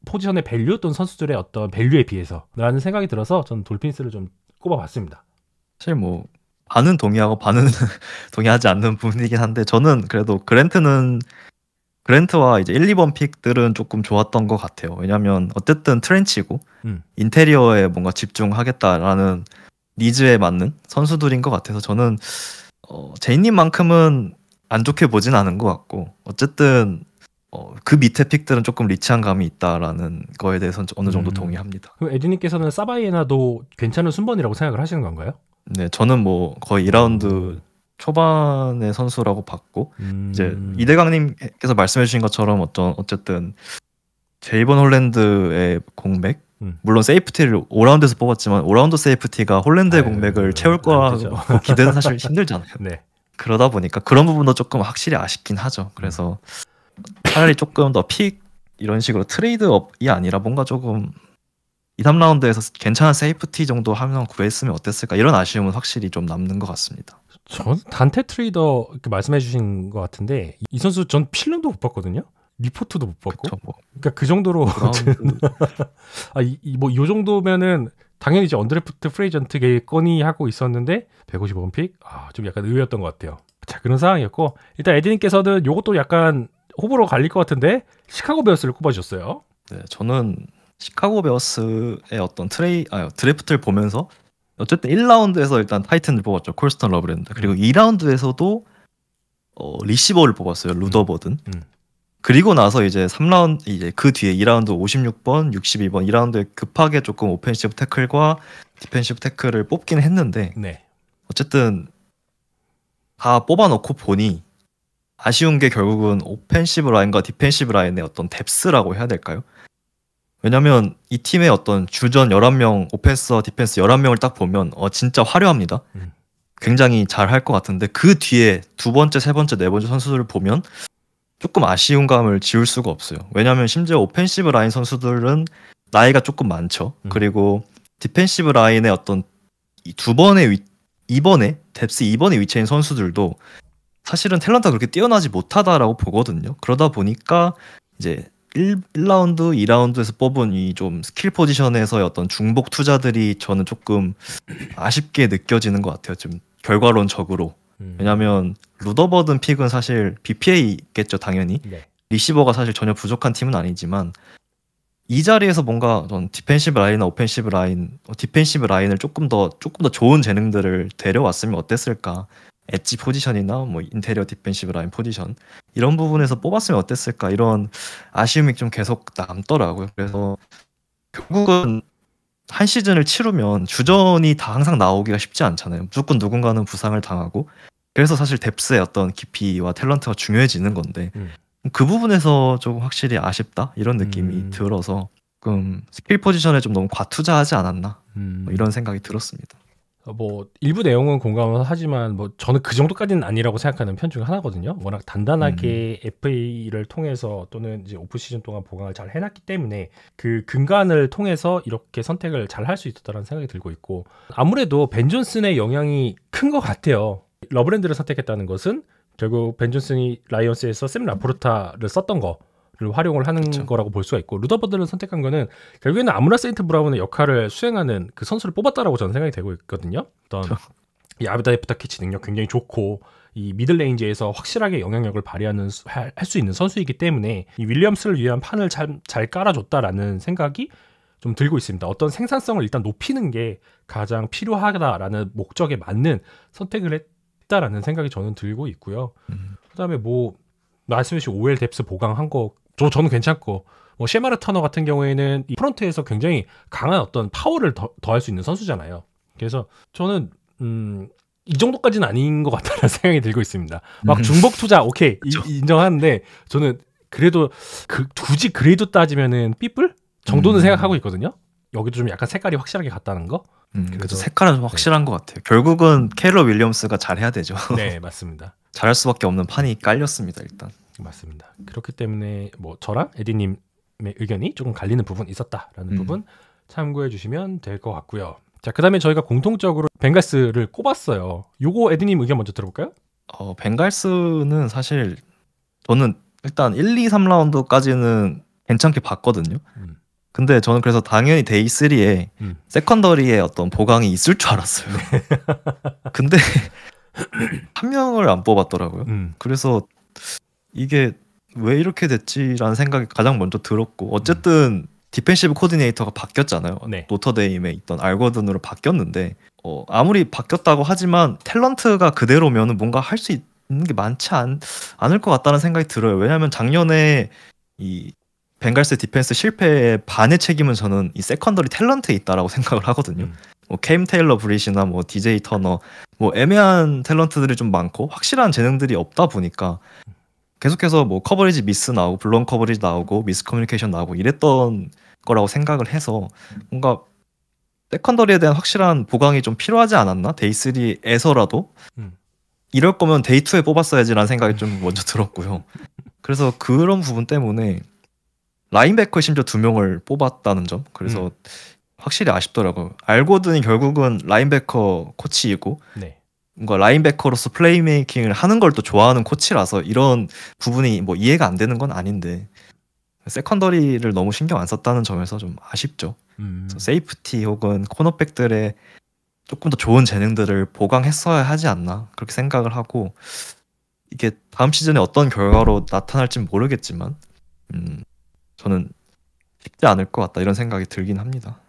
포지션의 밸류 또는 선수들의 어떤 밸류에 비해서 라는 생각이 들어서 저는 돌핀스를 좀 꼽아봤습니다. 사실 뭐 반은 동의하고 반은 동의하지 않는 부분이긴 한데 저는 그래도 그랜트와 이제 1, 2번 픽들은 조금 좋았던 것 같아요. 왜냐하면 어쨌든 트렌치고 인테리어에 뭔가 집중하겠다라는 니즈에 맞는 선수들인 것 같아서 저는 제이님만큼은 안 좋게 보진 않은 것 같고 어쨌든 그 밑에 픽들은 조금 리치한 감이 있다라는 거에 대해서는 어느 정도 동의합니다. 그럼 에디님께서는 사바이에나도 괜찮은 순번이라고 생각을 하시는 건가요? 네, 저는 뭐 거의 2라운드 초반의 선수라고 봤고 이제 이대강님께서 말씀해주신 것처럼 어쨌든 제이번 홀랜드의 공백 물론 세이프티를 5라운드에서 뽑았지만 5라운드 세이프티가 홀랜드의 공백을 채울 거라고 기대는 사실 힘들잖아요. 네. 그러다 보니까 그런 부분도 조금 확실히 아쉽긴 하죠. 그래서 차라리 조금 더 픽 이런 식으로 트레이드업이 아니라 뭔가 조금 2, 3라운드에서 괜찮은 세이프티 정도 하면 구했으면 어땠을까 이런 아쉬움은 확실히 좀 남는 것 같습니다. 전 단테 트레이더 이렇게 말씀해 주신 것 같은데 이 선수 전 필름도 못 봤거든요. 리포트도 못 봤고. 그쵸, 뭐. 그러니까 그 정도로 요 정도면은 당연히 이제 언드래프트 프레이전트 건이 하고 있었는데 150원 픽? 좀 약간 의외였던 것 같아요. 자, 그런 상황이었고 일단 에디님께서는 요것도 약간 호불호 갈릴 것 같은데 시카고 베어스를 꼽아주셨어요. 네, 저는 시카고 베어스의 어떤 드래프트를 보면서 어쨌든 1라운드에서 일단 타이튼을 뽑았죠. 콜스턴 러브랜드. 그리고 2라운드에서도 리시버를 뽑았어요. 루더버든. 그리고 나서 이제 3라운드 이제 그 뒤에 2라운드 56번, 62번 2라운드에 급하게 조금 오펜시브 태클과 디펜시브 태클을 뽑긴 했는데 네. 어쨌든 다 뽑아놓고 보니 아쉬운 게 결국은 오펜시브 라인과 디펜시브 라인의 어떤 뎁스라고 해야 될까요? 왜냐면 이 팀의 어떤 주전 11명, 오펜스와 디펜스 11명을 딱 보면 진짜 화려합니다. 굉장히 잘 할 것 같은데 그 뒤에 두 번째, 세 번째, 네 번째 선수들을 보면 조금 아쉬운 감을 지울 수가 없어요. 왜냐면 심지어 오펜시브 라인 선수들은 나이가 조금 많죠. 그리고 디펜시브 라인의 어떤 이번에 뎁스 2번에 위치한 선수들도 사실은 탤런트가 그렇게 뛰어나지 못하다라고 보거든요. 그러다 보니까 이제 1라운드, 2라운드에서 뽑은 이 좀 스킬 포지션에서의 어떤 중복 투자들이 저는 조금 아쉽게 느껴지는 것 같아요. 좀 결과론적으로. 왜냐면 루더버든 픽은 사실 BPA겠죠, 당연히. 네. 리시버가 사실 전혀 부족한 팀은 아니지만 이 자리에서 뭔가 전 디펜시브 라인이나 오펜시브 라인, 디펜시브 라인을 조금 더 좋은 재능들을 데려왔으면 어땠을까? 엣지 포지션이나 뭐 인테리어 디펜시브 라인 포지션 이런 부분에서 뽑았으면 어땠을까 이런 아쉬움이 좀 계속 남더라고요. 그래서 결국은 한 시즌을 치르면 주전이 다 항상 나오기가 쉽지 않잖아요. 무조건 누군가는 부상을 당하고 그래서 사실 뎁스의 어떤 깊이와 탤런트가 중요해지는 건데 그 부분에서 조금 확실히 아쉽다 이런 느낌이 들어서 조금 스킬 포지션에 좀 너무 과투자하지 않았나 뭐 이런 생각이 들었습니다. 뭐 일부 내용은 공감을 하지만 뭐 저는 그 정도까지는 아니라고 생각하는 편 중 하나거든요. 워낙 단단하게 FA를 통해서 또는 이제 오프 시즌 동안 보강을 잘 해놨기 때문에 그 근간을 통해서 이렇게 선택을 잘 할 수 있었다는 생각이 들고 있고 아무래도 벤 존슨의 영향이 큰 것 같아요. 러브랜드를 선택했다는 것은 결국 벤 존슨이 라이언스에서 샘 라포르타를 썼던 거를 활용을 하는 그쵸. 거라고 볼 수가 있고 루더버드를 선택한 거는 결국에는 아무나 세인트 브라운의 역할을 수행하는 그 선수를 뽑았다라고 저는 생각이 되고 있거든요. 어떤 이 아비다이프터 캐치 능력 굉장히 좋고 이 미들레인지에서 확실하게 영향력을 발휘하는 할 수 있는 선수이기 때문에 이 윌리엄스를 위한 판을 잘 깔아줬다라는 생각이 좀 들고 있습니다. 어떤 생산성을 일단 높이는 게 가장 필요하다라는 목적에 맞는 선택을 했다라는 생각이 저는 들고 있고요. 그다음에 뭐 말씀해주신 OL 뎁스 보강한 거 저는 괜찮고 뭐 셰마르 터너 같은 경우에는 이 프런트에서 굉장히 강한 어떤 파워를 더할 수 있는 선수잖아요. 그래서 저는 이 정도까지는 아닌 것 같다는 생각이 들고 있습니다. 막 중복 투자 오케이 인정하는데 저는 그래도 굳이 그레이드 따지면은 삐뿔 정도는 생각하고 있거든요. 여기도 좀 약간 색깔이 확실하게 같다는 거. 그래서 색깔은 좀 확실한 것 같아요. 결국은 케일러 윌리엄스가 잘해야 되죠. 네, 맞습니다. 잘할 수밖에 없는 판이 깔렸습니다, 일단. 맞습니다. 그렇기 때문에 뭐 저랑 에디님의 의견이 조금 갈리는 부분이 있었다라는 부분 참고해 주시면 될 것 같고요. 자, 그다음에 저희가 공통적으로 벵갈스를 꼽았어요. 요거 에디님 의견 먼저 들어볼까요? 벵갈스는 사실 저는 일단 1, 2, 3라운드까지는 괜찮게 봤거든요. 근데 저는 그래서 당연히 데이 3에 세컨더리에 어떤 보강이 있을 줄 알았어요. 근데 한 명을 안 뽑았더라고요. 그래서 이게 왜 이렇게 됐지라는 생각이 가장 먼저 들었고 어쨌든 디펜시브 코디네이터가 바뀌었잖아요. 네. 노터데임에 있던 알거든으로 바뀌었는데 아무리 바뀌었다고 하지만 탤런트가 그대로면 뭔가 할 수 있는 게 많지 않을 것 같다는 생각이 들어요. 왜냐하면 작년에 이 벵갈스 디펜스 실패의 반의 책임은 저는 이 세컨더리 탤런트에 있다라고 생각을 하거든요. 뭐 캠 테일러 브릿이나 뭐 DJ 터너 뭐 애매한 탤런트들이 좀 많고 확실한 재능들이 없다 보니까 계속해서 뭐 커버리지 미스 나오고 블론 커버리지 나오고 미스 커뮤니케이션 나오고 이랬던 거라고 생각을 해서 뭔가 세컨더리에 대한 확실한 보강이 좀 필요하지 않았나? 데이3에서라도 이럴 거면 데이2에 뽑았어야지라는 생각이 좀 먼저 들었고요. 그래서 그런 부분 때문에 라인베커 심지어 2명을 뽑았다는 점 그래서 확실히 아쉽더라고요. 알고든이 결국은 라인베커 코치이고 네. 뭔가 라인베커로서 플레이메이킹을 하는 걸 또 좋아하는 코치라서 이런 부분이 뭐 이해가 안 되는 건 아닌데 세컨더리를 너무 신경 안 썼다는 점에서 좀 아쉽죠. 그래서 세이프티 혹은 코너백들의 조금 더 좋은 재능들을 보강했어야 하지 않나 그렇게 생각을 하고 이게 다음 시즌에 어떤 결과로 나타날진 모르겠지만 저는 쉽지 않을 것 같다 이런 생각이 들긴 합니다.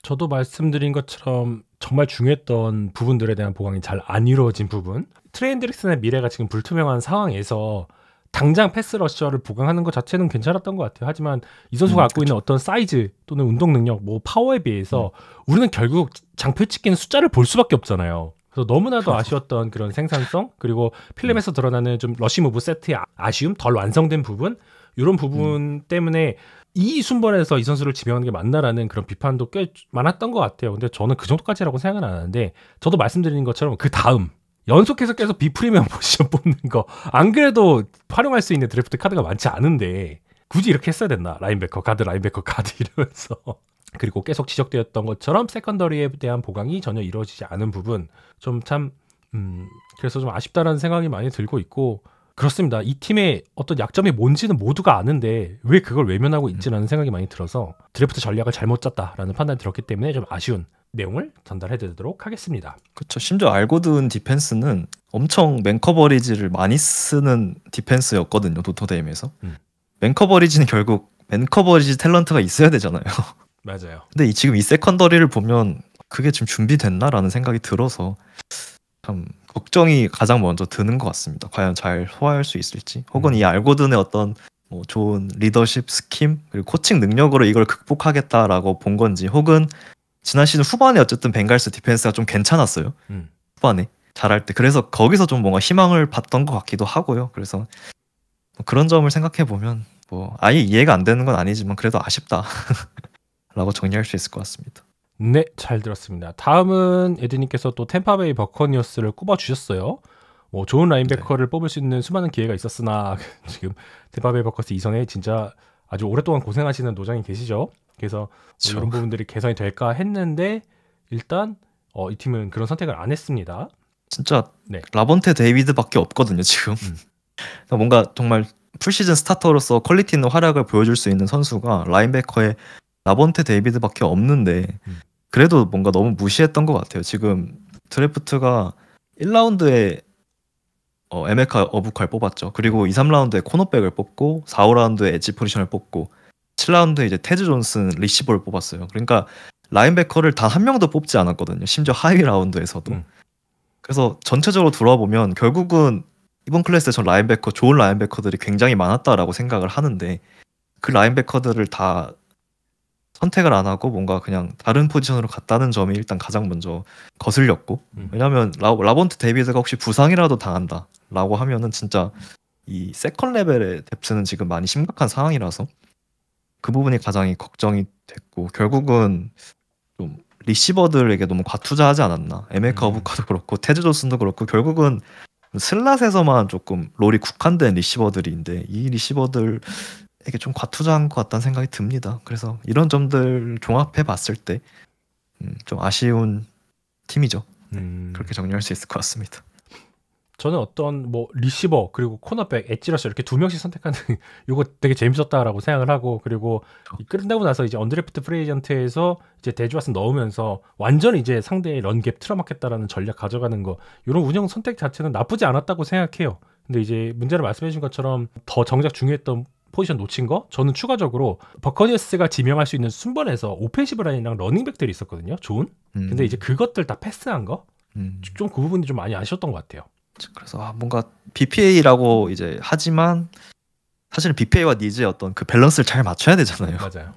저도 말씀드린 것처럼 정말 중요했던 부분들에 대한 보강이 잘 안 이루어진 부분 트레이 헨드릭슨의 미래가 지금 불투명한 상황에서 당장 패스 러셔를 보강하는 것 자체는 괜찮았던 것 같아요. 하지만 이 선수가 갖고 있는 어떤 사이즈 또는 운동 능력, 뭐 파워에 비해서 우리는 결국 장표 찍기는 숫자를 볼 수밖에 없잖아요. 그래서 너무나도 아쉬웠던 그런 생산성 그리고 필름에서 드러나는 좀 러시 무브 세트의 아쉬움, 덜 완성된 부분 이런 부분 때문에 이 순번에서 이 선수를 지명하는 게 맞나라는 그런 비판도 꽤 많았던 것 같아요. 근데 저는 그 정도까지라고 생각은 안 하는데 저도 말씀드린 것처럼 그 다음 연속해서 계속 비프리미엄 포지션 뽑는 거 안 그래도 활용할 수 있는 드래프트 카드가 많지 않은데 굳이 이렇게 했어야 됐나? 라인베커 가드 이러면서 그리고 계속 지적되었던 것처럼 세컨더리에 대한 보강이 전혀 이루어지지 않은 부분 좀 참 그래서 좀 아쉽다라는 생각이 많이 들고 있고 그렇습니다. 이 팀의 어떤 약점이 뭔지는 모두가 아는데 왜 그걸 외면하고 있지라는 생각이 많이 들어서 드래프트 전략을 잘못 짰다라는 판단이 들었기 때문에 좀 아쉬운 내용을 전달해드리도록 하겠습니다. 그렇죠. 심지어 알고든 디펜스는 엄청 맨커버리지를 많이 쓰는 디펜스였거든요. 노터데임에서. 맨커버리지는 결국 맨커버리지 탤런트가 있어야 되잖아요. 맞아요. 근데 지금 이 세컨더리를 보면 그게 지금 준비됐나라는 생각이 들어서 참 걱정이 가장 먼저 드는 것 같습니다. 과연 잘 소화할 수 있을지 혹은 이 알고든의 어떤 뭐 좋은 리더십 스킴 그리고 코칭 능력으로 이걸 극복하겠다라고 본 건지 혹은 지난 시즌 후반에 어쨌든 벵갈스 디펜스가 좀 괜찮았어요. 후반에 잘할 때 그래서 거기서 좀 뭔가 희망을 봤던 것 같기도 하고요. 그래서 뭐 그런 점을 생각해 보면 뭐 아예 이해가 안 되는 건 아니지만 그래도 아쉽다 라고 정리할 수 있을 것 같습니다. 네, 잘 들었습니다. 다음은 에드님께서 또 템파베이 버커니어스를 꼽아주셨어요. 뭐 좋은 라인베커를 뽑을 수 있는 수많은 기회가 있었으나 지금 템파베이 버커스 이전에 진짜 아주 오랫동안 고생하시는 노장이 계시죠. 그래서 뭐 이런 부분들이 개선이 될까 했는데 일단 이 팀은 그런 선택을 안 했습니다. 진짜 라본테 데이비드밖에 없거든요 지금. 그러니까 뭔가 정말 풀시즌 스타터로서 퀄리티 있는 활약을 보여줄 수 있는 선수가 라인베커에 라본테 데이비드밖에 없는데 그래도 뭔가 너무 무시했던 것 같아요. 지금 드래프트가 1라운드에 에메카 어부칼 뽑았죠. 그리고 2, 3라운드에 코너백을 뽑고 4, 5라운드에 엣지 포지션을 뽑고 7라운드에 이제 테즈 존슨 리시버를 뽑았어요. 그러니까 라인베커를 단 한 명도 뽑지 않았거든요. 심지어 하위 라운드에서도. 그래서 전체적으로 돌아보면 결국은 이번 클래스에 전 라인베커 좋은 라인베커들이 굉장히 많았다라고 생각을 하는데 그 라인베커들을 다 선택을 안 하고 뭔가 그냥 다른 포지션으로 갔다는 점이 일단 가장 먼저 거슬렸고 왜냐면 라본트 데이비드가 혹시 부상이라도 당한다라고 하면은 진짜 이 세컨 레벨의 뎁스는 지금 많이 심각한 상황이라서 그 부분이 가장 걱정이 됐고 결국은 좀 리시버들에게 너무 과투자하지 않았나. 에메카 어부카도 그렇고 테즈 존슨도 그렇고 결국은 슬랏에서만 조금 롤이 국한된 리시버들인데 이 리시버들에게 좀 과투자한 것 같다는 생각이 듭니다. 그래서 이런 점들 종합해 봤을 때 좀 아쉬운 팀이죠. 그렇게 정리할 수 있을 것 같습니다. 저는 어떤 뭐 리시버 그리고 코너백, 엣지러셔 이렇게 두 명씩 선택하는 이거 되게 재밌었다라고 생각을 하고 그리고 끝나고 나서 이제 언드래프트 프리에이전트에서 이제 데주와슨 넣으면서 완전히 이제 상대의 런갭 틀어막겠다라는 전략 가져가는 거 이런 운영 선택 자체는 나쁘지 않았다고 생각해요. 근데 이제 문제를 말씀해 주신 것처럼 더 정작 중요했던 포지션 놓친 거 저는 추가적으로 버커니어스가 지명할 수 있는 순번에서 오펜시브 라인이랑 러닝백들이 있었거든요. 좋은. 근데 이제 그것들 다 패스한 거 좀 그 부분이 좀 많이 아쉬웠던 것 같아요. 그래서 뭔가 BPA라고 이제 하지만 사실 BPA와 니즈의 어떤 그 밸런스를 잘 맞춰야 되잖아요. 맞아요.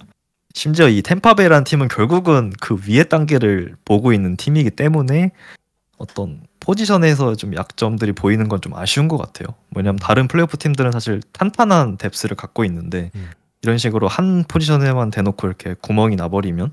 심지어 이 템파베이라는 팀은 결국은 그 위의 단계를 보고 있는 팀이기 때문에 어떤 포지션에서 좀 약점들이 보이는 건 좀 아쉬운 것 같아요. 뭐냐면 다른 플레이오프 팀들은 사실 탄탄한 뎁스를 갖고 있는데 이런 식으로 한 포지션에만 대놓고 이렇게 구멍이 나버리면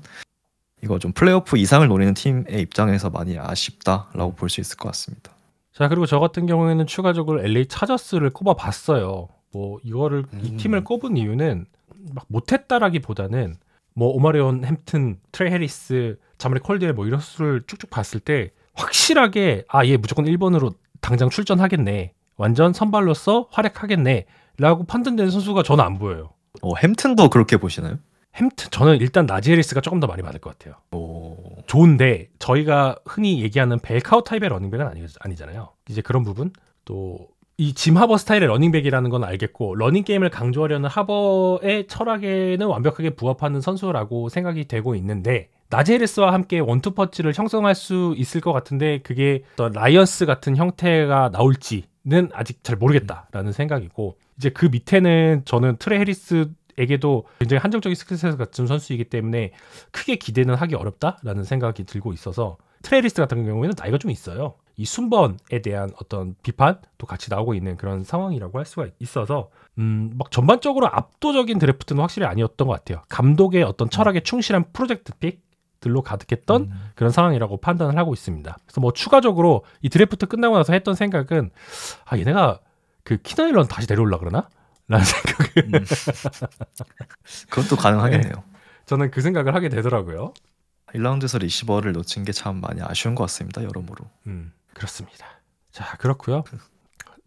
이거 좀 플레이오프 이상을 노리는 팀의 입장에서 많이 아쉽다라고 볼 수 있을 것 같습니다. 자, 그리고 저 같은 경우에는 추가적으로 LA 차저스를 꼽아봤어요. 뭐 이거를 이 팀을 꼽은 이유는 막 못했다라기보다는 뭐 오마리온 햄튼, 트레이 해리스, 자마리 콜드웰 뭐 이런 수를 쭉쭉 봤을 때 확실하게 얘 무조건 1번으로 당장 출전하겠네, 완전 선발로서 활약하겠네 라고 판단되는 선수가 저는 안 보여요. 햄튼도 그렇게 보시나요? 햄튼 저는 일단 나지 해리스가 조금 더 많이 맞을 것 같아요. 좋은데 저희가 흔히 얘기하는 벨카우 타입의 러닝백은 아니잖아요. 이제 그런 부분, 또 이 짐 하버 스타일의 러닝백이라는 건 알겠고 러닝 게임을 강조하려는 하버의 철학에는 완벽하게 부합하는 선수라고 생각이 되고 있는데, 나지 해리스와 함께 원투펀치를 형성할 수 있을 것 같은데 그게 어떤 라이언스 같은 형태가 나올지는 아직 잘 모르겠다라는 생각이고, 이제 그 밑에는 저는 트레 해리스에게도 굉장히 한정적인 스킬셋 같은 선수이기 때문에 크게 기대는 하기 어렵다라는 생각이 들고 있어서, 트레 해리스 같은 경우에는 나이가 좀 있어요. 이 순번에 대한 어떤 비판도 같이 나오고 있는 그런 상황이라고 할 수가 있어서 막 전반적으로 압도적인 드래프트는 확실히 아니었던 것 같아요. 감독의 어떤 철학에 충실한 프로젝트 픽들로 가득했던 그런 상황이라고 판단을 하고 있습니다. 그래서 뭐 추가적으로 이 드래프트 끝나고 나서 했던 생각은 얘네가 그 키나일런 다시 내려올라 그러나? 라는 생각을 그것도 가능하겠네요. 저는 그 생각을 하게 되더라고요. 1라운드에서 리시버를 놓친 게 참 많이 아쉬운 것 같습니다. 여러모로. 그렇습니다. 자, 그렇고요.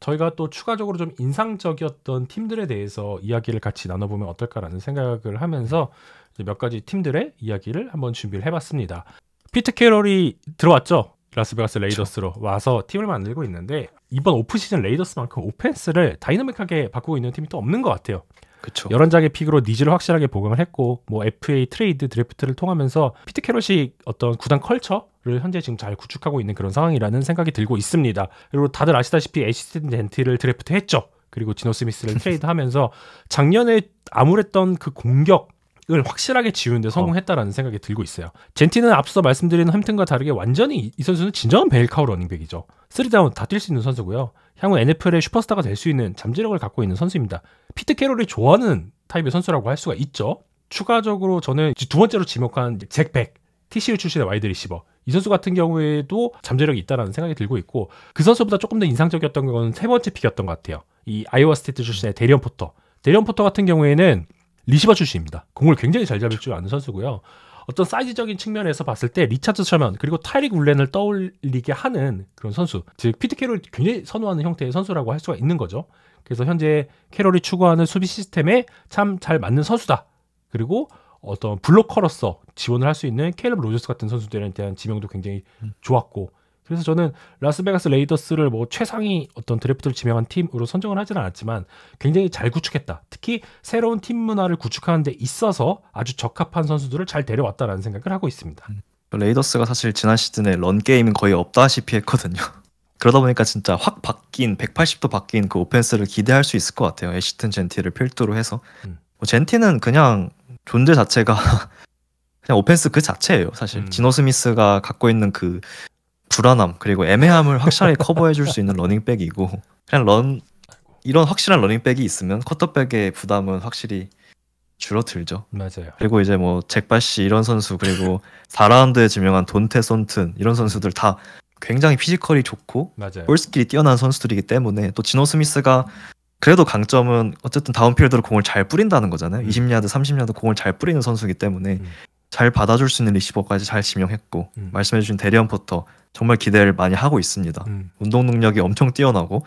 저희가 또 추가적으로 좀 인상적이었던 팀들에 대해서 이야기를 같이 나눠보면 어떨까라는 생각을 하면서 이제 몇 가지 팀들의 이야기를 한번 준비를 해봤습니다. 피트 캐럴이 들어왔죠. 라스베가스 레이더스로 와서 팀을 만들고 있는데, 이번 오프시즌 레이더스만큼 오펜스를 다이나믹하게 바꾸고 있는 팀이 또 없는 것 같아요. 그쵸. 11장의 픽으로 니즈를 확실하게 보강을 했고, 뭐 FA 트레이드 드래프트를 통하면서 피트 캐럿이 어떤 구단 컬처를 현재 지금 잘 구축하고 있는 그런 상황이라는 생각이 들고 있습니다. 그리고 다들 아시다시피 애시스턴 젠티를 드래프트 했죠. 그리고 지노 스미스를 트레이드하면서 작년에 암울했던 그 공격을 확실하게 지우는데 성공했다라는 생각이 들고 있어요. 젠티는 앞서 말씀드린 햄튼과 다르게 완전히 이 선수는 진정한 벨카우 러닝백이죠. 3다운 다 뛸 수 있는 선수고요. 향후 NFL의 슈퍼스타가 될 수 있는 잠재력을 갖고 있는 선수입니다. 피트 캐럴이 좋아하는 타입의 선수라고 할 수가 있죠. 추가적으로 저는 두 번째로 지목한 잭 백, TCU 출신의 와이드 리시버, 이 선수 같은 경우에도 잠재력이 있다는 생각이 들고 있고, 그 선수보다 조금 더 인상적이었던 건 세 번째 픽이었던 것 같아요. 이 아이오와 스테이트 출신의 데리언 포터 같은 경우에는 리시버 출신입니다. 공을 굉장히 잘 잡을 줄 아는 선수고요. 어떤 사이즈적인 측면에서 봤을 때 리차드 셔먼 그리고 타이릭 울렌을 떠올리게 하는 그런 선수, 즉 피트 캐럴이 굉장히 선호하는 형태의 선수라고 할 수가 있는 거죠. 그래서 현재 캐럴이 추구하는 수비 시스템에 참 잘 맞는 선수다. 그리고 어떤 블로커로서 지원을 할 수 있는 케일럽 로저스 같은 선수들에 대한 지명도 굉장히 좋았고, 그래서 저는 라스베가스 레이더스를 뭐 최상위 어떤 드래프트를 지명한 팀으로 선정을 하지는 않았지만 굉장히 잘 구축했다. 특히 새로운 팀 문화를 구축하는 데 있어서 아주 적합한 선수들을 잘 데려왔다라는 생각을 하고 있습니다. 레이더스가 사실 지난 시즌에 런 게임은 거의 없다시피 했거든요. 그러다 보니까 진짜 확 바뀐 180도 바뀐 그 오펜스를 기대할 수 있을 것 같아요. 애시튼 젠티를 필두로 해서. 뭐 젠티는 그냥 존재 자체가 그냥 오펜스 그 자체예요. 사실 지노 스미스가 갖고 있는 그 불안함 그리고 애매함을 확실하게 커버해 줄 수 있는 러닝백이고, 그냥 이런 확실한 러닝백이 있으면 쿼터백의 부담은 확실히 줄어들죠. 맞아요. 그리고 이제 뭐 잭바시 이런 선수, 그리고 4라운드에 지명한 돈테 손튼 이런 선수들 다 굉장히 피지컬이 좋고 볼스킬이 뛰어난 선수들이기 때문에, 또 지노 스미스가 그래도 강점은 어쨌든 다운필드로 공을 잘 뿌린다는 거잖아요. 20야드 30야드 공을 잘 뿌리는 선수이기 때문에 잘 받아줄 수 있는 리시버까지 잘 지명했고, 말씀해주신 데리언 포터 정말 기대를 많이 하고 있습니다. 운동 능력이 엄청 뛰어나고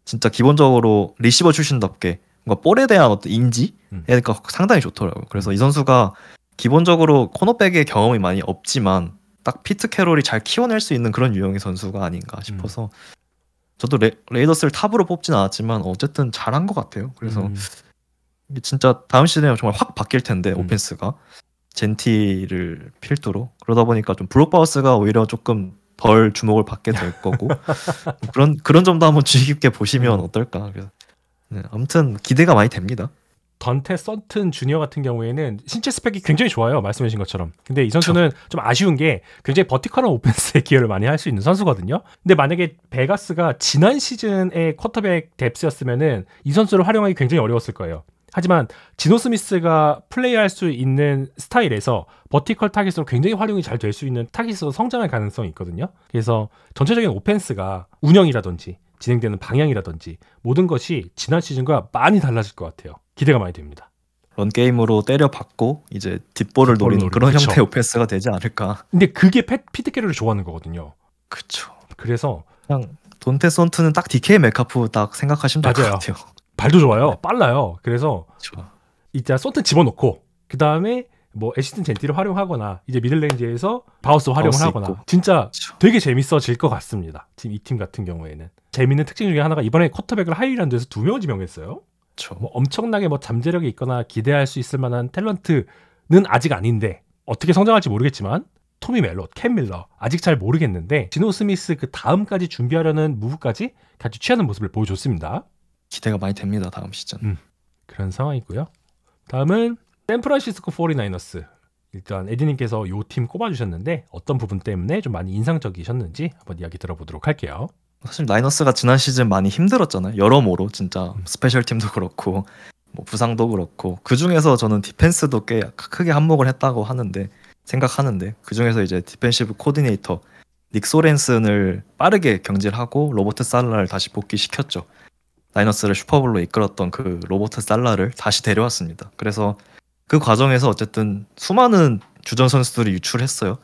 진짜 기본적으로 리시버 출신답게 뭔가 볼에 대한 어떤 인지가 상당히 좋더라고요. 그래서 이 선수가 기본적으로 코너백의 경험이 많이 없지만 딱 피트 캐럴이 잘 키워낼 수 있는 그런 유형의 선수가 아닌가 싶어서 저도 레이더스를 탑으로 뽑진 않았지만 어쨌든 잘한 것 같아요. 그래서 이게 진짜 다음 시즌에 정말 확 바뀔 텐데 오펜스가 젠티를 필두로, 그러다 보니까 좀 브룩 바우스가 오히려 조금 덜 주목을 받게 될 거고 그런 점도 한번 주의 깊게 보시면 어떨까. 그래서 네, 아무튼 기대가 많이 됩니다. 던테 썬튼 주니어 같은 경우에는 신체 스펙이 굉장히 좋아요. 말씀해 주신 것처럼. 근데 이 선수는 좀 아쉬운 게 굉장히 버티컬한 오펜스에 기여를 많이 할 수 있는 선수거든요. 근데 만약에 베가스가 지난 시즌의 쿼터백 뎁스였으면은 이 선수를 활용하기 굉장히 어려웠을 거예요. 하지만 지노 스미스가 플레이할 수 있는 스타일에서 버티컬 타깃으로 굉장히 활용이 잘 될 수 있는 타깃으로 성장할 가능성이 있거든요. 그래서 전체적인 오펜스가 운영이라든지 진행되는 방향이라든지 모든 것이 지난 시즌과 많이 달라질 것 같아요. 기대가 많이 됩니다. 런 게임으로 때려받고 이제 뒷볼을 노리는 그런 그쵸. 형태의 오펜스가 되지 않을까. 근데 그게 피트 캐리를 좋아하는 거거든요. 그쵸. 그래서 그냥 돈테 썬트는 딱 DK 메카프 딱 생각하시면 될 것 맞아요. 같아요. 발도 좋아요. 빨라요. 그래서 그쵸. 이제 썬튼 집어넣고 그 다음에 뭐 애시튼 젠티를 활용하거나 이제 미들레인지에서 바우스 활용을 바우스 하거나 있고. 진짜 그쵸. 되게 재밌어질 것 같습니다. 지금 이 팀 같은 경우에는 재밌는 특징 중에 하나가 이번에 쿼터백을 하이랜드에서 2명을 지명했어요. 그쵸. 뭐 엄청나게 뭐 잠재력이 있거나 기대할 수 있을 만한 탤런트는 아직 아닌데 어떻게 성장할지 모르겠지만 토미 멜롯, 캠 밀러 아직 잘 모르겠는데 지노 스미스 그 다음까지 준비하려는 무브까지 같이 취하는 모습을 보여줬습니다. 기대가 많이 됩니다. 다음 시즌. 그런 상황이고요. 다음은 샌프란시스코 49ers. 일단 에디님께서 이 팀 꼽아주셨는데 어떤 부분 때문에 좀 많이 인상적이셨는지 한번 이야기 들어보도록 할게요. 사실 나이너스가 지난 시즌 많이 힘들었잖아요. 여러모로 진짜 스페셜 팀도 그렇고 뭐 부상도 그렇고 그 중에서 저는 디펜스도 꽤 크게 한몫을 했다고 생각하는데 그 중에서 이제 디펜시브 코디네이터 닉 소렌슨을 빠르게 경질하고 로버트 살라를 다시 복귀시켰죠. 나이너스를 슈퍼볼로 이끌었던 그 로버트 살라를 다시 데려왔습니다. 그래서 그 과정에서 어쨌든 수많은 주전 선수들이 유출했어요.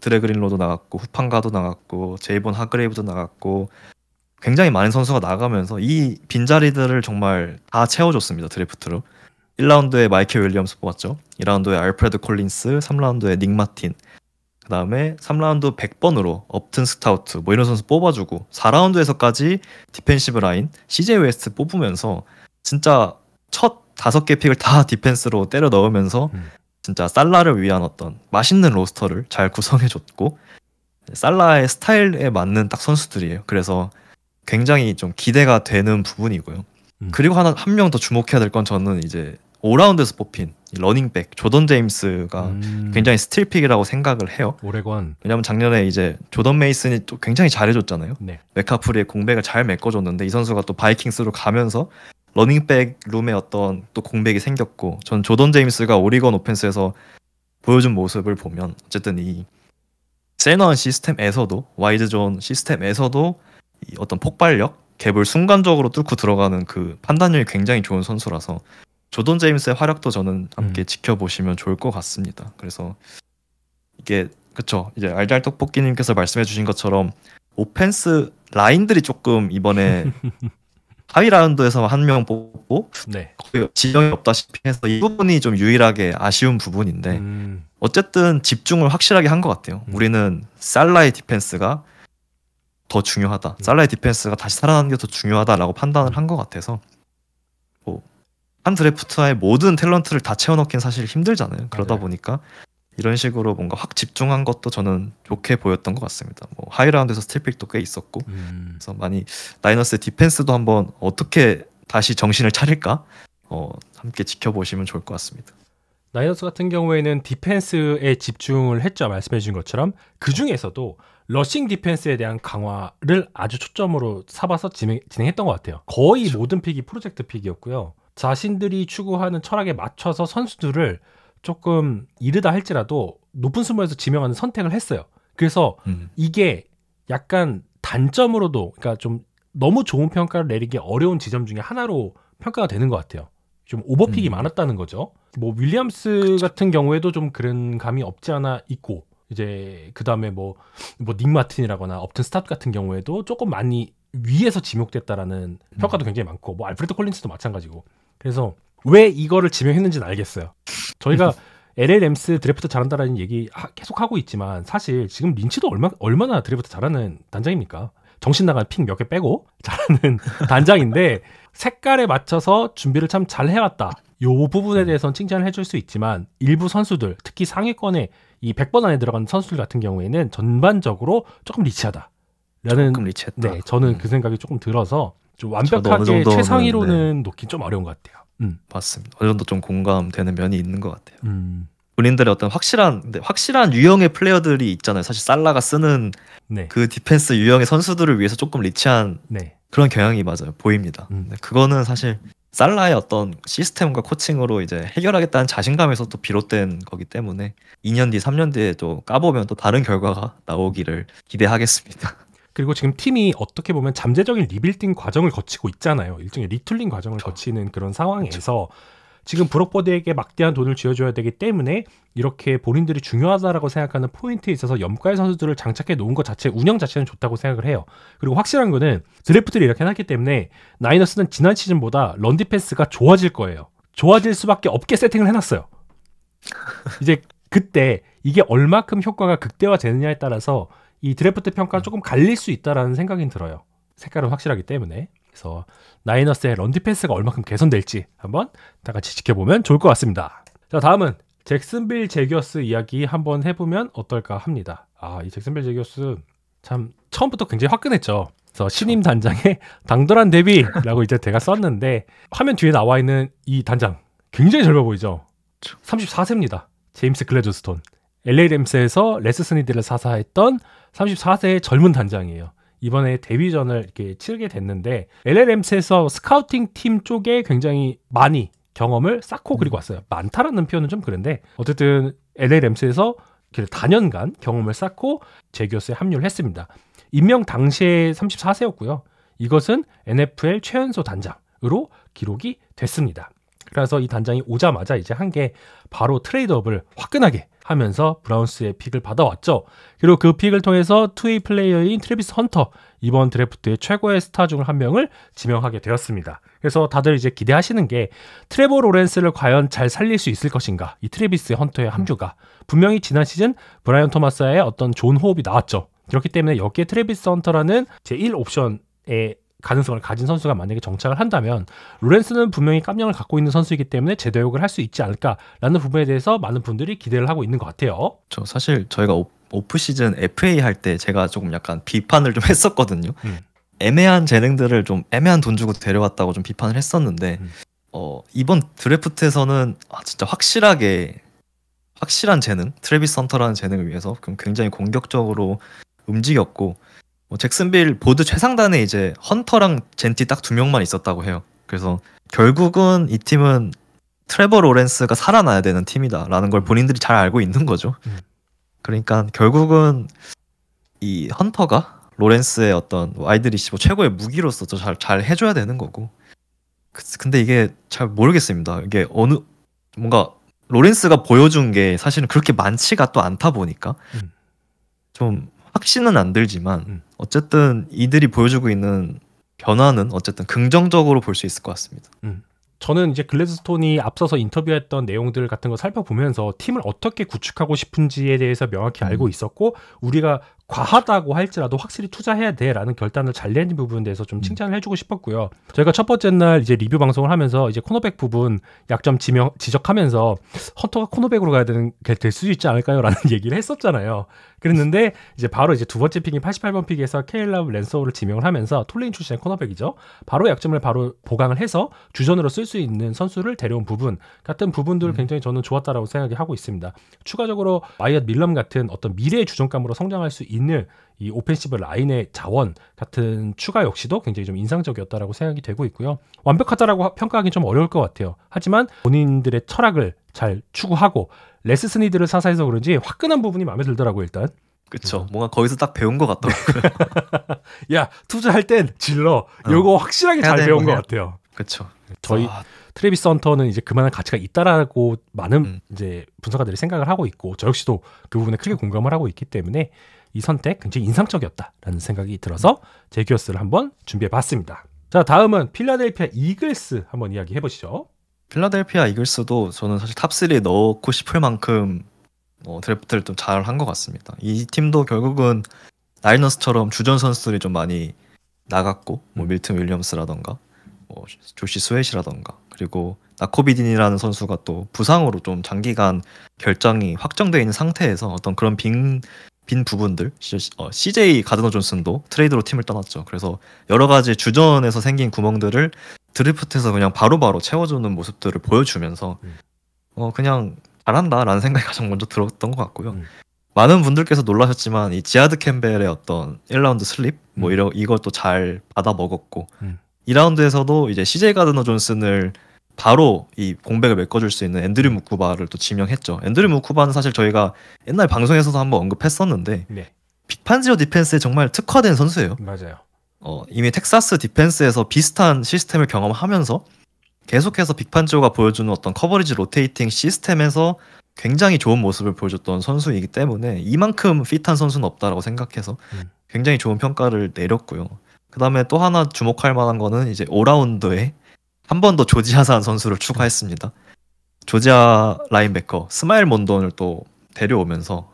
드래 그린로도 나갔고 후판가도 나갔고 제이본 하그레이브도 나갔고 굉장히 많은 선수가 나가면서 이 빈자리들을 정말 다 채워줬습니다. 드래프트로 1라운드에 마이클 윌리엄스 뽑았죠. 2라운드에 알프레드 콜린스, 3라운드에 닉 마틴, 그 다음에 3라운드 100번으로 업튼 스타우트 뭐 이런 선수 뽑아주고 4라운드에서까지 디펜시브 라인 CJ 웨스트 뽑으면서 진짜 첫 5개 픽을 다 디펜스로 때려 넣으면서 진짜 살라를 위한 어떤 맛있는 로스터를 잘 구성해줬고 살라의 스타일에 맞는 딱 선수들이에요. 그래서 굉장히 좀 기대가 되는 부분이고요. 그리고 한 명 더 주목해야 될 건 저는 이제 5라운드에서 뽑힌 러닝백 조던 제임스가 굉장히 스틸픽이라고 생각을 해요. 오레곤. 왜냐면 작년에 이제 조던 메이슨이 또 굉장히 잘해줬잖아요. 네. 메카프리의 공백을 잘 메꿔줬는데 이 선수가 또 바이킹스로 가면서 러닝백 룸에 어떤 또 공백이 생겼고 전 조던 제임스가 오리건 오펜스에서 보여준 모습을 보면 어쨌든 이 세너한 시스템에서도 와이드 존 시스템에서도 이 어떤 폭발력 갭을 순간적으로 뚫고 들어가는 그 판단력이 굉장히 좋은 선수라서 조던 제임스의 활약도 저는 함께 지켜보시면 좋을 것 같습니다. 그래서 이게 그쵸 이제 알잘 떡볶이님께서 말씀해주신 것처럼 오펜스 라인들이 조금 이번에 하위 라운드에서 한 명 뽑고 네. 거의 지형이 없다시피 해서 이 부분이 좀 유일하게 아쉬운 부분인데 어쨌든 집중을 확실하게 한 것 같아요. 우리는 살라의 디펜스가 더 중요하다. 살라의 디펜스가 다시 살아나는 게 더 중요하다라고 판단을 한 것 같아서 뭐 한 드래프트의 모든 탤런트를 다 채워넣긴 사실 힘들잖아요. 그러다 보니까 이런 식으로 뭔가 확 집중한 것도 저는 좋게 보였던 것 같습니다. 뭐 하이라운드에서 스틸픽도 꽤 있었고 그래서 많이 나이너스의 디펜스도 한번 어떻게 다시 정신을 차릴까 함께 지켜보시면 좋을 것 같습니다. 나이너스 같은 경우에는 디펜스에 집중을 했죠. 말씀해 주신 것처럼 그 중에서도 러싱 디펜스에 대한 강화를 아주 초점으로 삼아서 진행했던 것 같아요. 거의 그렇죠. 모든 픽이 프로젝트 픽이었고요. 자신들이 추구하는 철학에 맞춰서 선수들을 조금 이르다 할지라도 높은 수모에서 지명하는 선택을 했어요. 그래서 이게 약간 단점으로도 그러니까 좀 너무 좋은 평가를 내리기 어려운 지점 중에 하나로 평가가 되는 것 같아요. 좀 오버픽이 많았다는 거죠. 뭐 윌리엄스 그쵸. 같은 경우에도 좀 그런 감이 없지 않아 있고 이제 그 다음에 뭐 닉 마틴이라거나 업튼 스타트 같은 경우에도 조금 많이 위에서 지목됐다라는 평가도 굉장히 많고 뭐 알프레드 콜린스도 마찬가지고 그래서 왜 이거를 지명했는지는 알겠어요. 저희가 LA 램스 드래프트 잘한다라는 얘기 계속 하고 있지만 사실 지금 린치도 얼마나 드래프트 잘하는 단장입니까? 정신 나간 픽 몇 개 빼고 잘하는 단장인데 색깔에 맞춰서 준비를 참 잘 해왔다. 요 부분에 대해서는 칭찬을 해줄 수 있지만 일부 선수들, 특히 상위권에 이 100번 안에 들어가는 선수들 같은 경우에는 전반적으로 조금 리치하다. 라는 조금 리치했다. 네, 저는 그 생각이 조금 들어서 좀 저도 어느 완벽하게 정도는, 최상위로는 놓긴 좀 어려운 것 같아요. 맞습니다. 어느 정도 좀 공감되는 면이 있는 것 같아요. 음, 본인들의 어떤 확실한 유형의 플레이어들이 있잖아요. 사실 살라가 쓰는 네, 그 디펜스 유형의 선수들을 위해서 조금 리치한 네, 그런 경향이 맞아요. 보입니다. 근데 그거는 사실 살라의 어떤 시스템과 코칭으로 이제 해결하겠다는 자신감에서 또 비롯된 거기 때문에 2년 뒤, 3년 뒤에 또 까보면 또 다른 결과가 나오기를 기대하겠습니다. 그리고 지금 팀이 어떻게 보면 잠재적인 리빌딩 과정을 거치고 있잖아요. 일종의 리툴링 과정을 거치는 그런 상황에서 지금 브록버드에게 막대한 돈을 쥐어줘야 되기 때문에 이렇게 본인들이 중요하다라고 생각하는 포인트에 있어서 염가의 선수들을 장착해 놓은 것 자체, 운영 자체는 좋다고 생각을 해요. 그리고 확실한 거는 드래프트를 이렇게 해놨기 때문에 나이너스는 지난 시즌보다 런 디펜스가 좋아질 거예요. 좋아질 수밖에 없게 세팅을 해놨어요. 이제 그때 이게 얼마큼 효과가 극대화되느냐에 따라서 이 드래프트 평가가 조금 갈릴 수 있다라는 생각이 들어요. 색깔은 확실하기 때문에. 그래서 나이너스의 런 디펜스가 얼마큼 개선될지 한번 다 같이 지켜보면 좋을 것 같습니다. 자, 다음은 잭슨빌 제기어스 이야기 한번 해보면 어떨까 합니다. 이 잭슨빌 제기어스 참 처음부터 굉장히 화끈했죠. 그래서 신임 단장의 당돌한 데뷔라고 이제 제가 썼는데 화면 뒤에 나와 있는 이 단장 굉장히 젊어 보이죠. 34세입니다. 제임스 글래드스톤. LA 램스에서 레스 스니드를 사사했던 34세의 젊은 단장이에요. 이번에 데뷔전을 이렇게 치르게 됐는데 LA 램스에서 스카우팅 팀 쪽에 굉장히 많이 경험을 쌓고 그리고 왔어요. 많다라는 표현은 좀 그런데 어쨌든 LA 램스에서 다년간 경험을 쌓고 제기어스에 합류를 했습니다. 임명 당시에 34세였고요. 이것은 NFL 최연소 단장으로 기록이 됐습니다. 그래서 이 단장이 오자마자 이제 한 게 바로 트레이드업을 화끈하게 하면서 브라운스의 픽을 받아왔죠. 그리고 그 픽을 통해서 투웨이 플레이어인 트래비스 헌터, 이번 드래프트의 최고의 스타 중 한 명을 지명하게 되었습니다. 그래서 다들 이제 기대하시는 게 트레버 로렌스를 과연 잘 살릴 수 있을 것인가, 이 트래비스 헌터의 합류가. 분명히 지난 시즌 브라이언 토마스의 어떤 좋은 호흡이 나왔죠. 그렇기 때문에 여기에 트래비스 헌터라는 제1 옵션의 가능성을 가진 선수가 만약에 정착을 한다면 로렌스는 분명히 깜냥을 갖고 있는 선수이기 때문에 제도역을 할 수 있지 않을까라는 부분에 대해서 많은 분들이 기대를 하고 있는 것 같아요. 사실 저희가 오프 시즌 FA 할 때 제가 조금 약간 비판을 좀 했었거든요. 애매한 재능들을 좀 애매한 돈 주고 데려왔다고 좀 비판을 했었는데 이번 드래프트에서는 진짜 확실한 재능, 트래비스 헌터라는 재능을 위해서 굉장히 공격적으로 움직였고 잭슨빌 보드 최상단에 이제 헌터랑 젠티 딱 2명만 있었다고 해요. 그래서 결국은 이 팀은 트레버 로렌스가 살아나야 되는 팀이다라는 걸 본인들이 잘 알고 있는 거죠. 그러니까 결국은 이 헌터가 로렌스의 어떤 와이드 리시버 최고의 무기로서 잘 해줘야 되는 거고. 근데 이게 잘 모르겠습니다. 이게 뭔가 로렌스가 보여준 게 사실은 그렇게 많지가 또 않다 보니까 좀 확신은 안 들지만 어쨌든 이들이 보여주고 있는 변화는 어쨌든 긍정적으로 볼 수 있을 것 같습니다. 저는 이제 글래드스톤이 앞서서 인터뷰했던 내용들 같은 거 살펴보면서 팀을 어떻게 구축하고 싶은지에 대해서 명확히 알고 있었고 우리가 과하다고 할지라도 확실히 투자해야 돼라는 결단을 잘 내는 부분에 대해서 좀 칭찬을 해주고 싶었고요. 저희가 첫 번째 날 이제 리뷰 방송을 하면서 이제 코너백 부분 약점 지적하면서 헌터가 코너백으로 가야 될 수 있지 않을까요?라는 얘기를 했었잖아요. 그랬는데 이제 바로 이제 두 번째 픽인 88번 픽에서 케일럽 랜서우를 지명을 하면서 톨레인 출신의 코너백이죠. 바로 약점을 바로 보강을 해서 주전으로 쓸 수 있는 선수를 데려온 부분 같은 부분들을 굉장히 저는 좋았다라고 생각이 하고 있습니다. 추가적으로 와이엇 밀럼 같은 어떤 미래의 주전감으로 성장할 수 있는 이 오펜시브 라인의 자원 같은 추가 역시도 굉장히 좀 인상적이었다라고 생각이 되고 있고요. 완벽하다라고 평가하기는 좀 어려울 것 같아요. 하지만 본인들의 철학을 잘 추구하고 레스 스니드를 사사해서 그런지 화끈한 부분이 마음에 들더라고요. 일단 그쵸. 뭔가 거기서 딱 배운 것 같더라고요. 야, 투자할 땐 질러. 요거 확실하게 잘 배운 것 같아요. 그쵸. 저희 트래비스 헌터는 이제 그만한 가치가 있다라고 많은 이제 분석가들이 생각을 하고 있고 저 역시도 그 부분에 크게 공감을 하고 있기 때문에 이 선택 굉장히 인상적이었다라는 생각이 들어서 제기어스를 한번 준비해봤습니다. 자, 다음은 필라델피아 이글스 한번 이야기해 보시죠. 필라델피아 이글스도 저는 사실 탑3에 넣고 싶을 만큼 드래프트를 좀 잘 한 것 같습니다. 이 팀도 결국은 나이너스처럼 주전 선수들이 좀 많이 나갔고 밀튼 윌리엄스라던가 조시 스웨이시라던가 그리고 나코비딘이라는 선수가 또 부상으로 좀 장기간 결장이 확정되어 있는 상태에서 어떤 그런 빈 부분들, CJ 가드너 존슨도 트레이드로 팀을 떠났죠. 그래서 여러 가지 주전에서 생긴 구멍들을 드래프트에서 그냥 바로바로 채워주는 모습들을 보여주면서 그냥 잘한다라는 생각이 가장 먼저 들었던 것 같고요. 많은 분들께서 놀라셨지만 이 지하드 캠벨의 어떤 1라운드 슬립 이것도 잘 받아 먹었고 2라운드에서도 이제 CJ 가드너 존슨을 바로 이 공백을 메꿔줄 수 있는 앤드류 무쿠바를 또 지명했죠. 앤드류 무쿠바는 사실 저희가 옛날 방송에서도 한번 언급했었는데 네. 빅판지오 디펜스에 정말 특화된 선수예요. 맞아요. 이미 텍사스 디펜스에서 비슷한 시스템을 경험하면서 계속해서 빅판지오가 보여주는 어떤 커버리지 로테이팅 시스템에서 굉장히 좋은 모습을 보여줬던 선수이기 때문에 이만큼 핏한 선수는 없다라고 생각해서 굉장히 좋은 평가를 내렸고요. 그 다음에 또 하나 주목할 만한 거는 이제 5라운드에 한 번 더 조지 하산 선수를 추가했습니다. 조지아 라인베커 스마일 몬돈을 또 데려오면서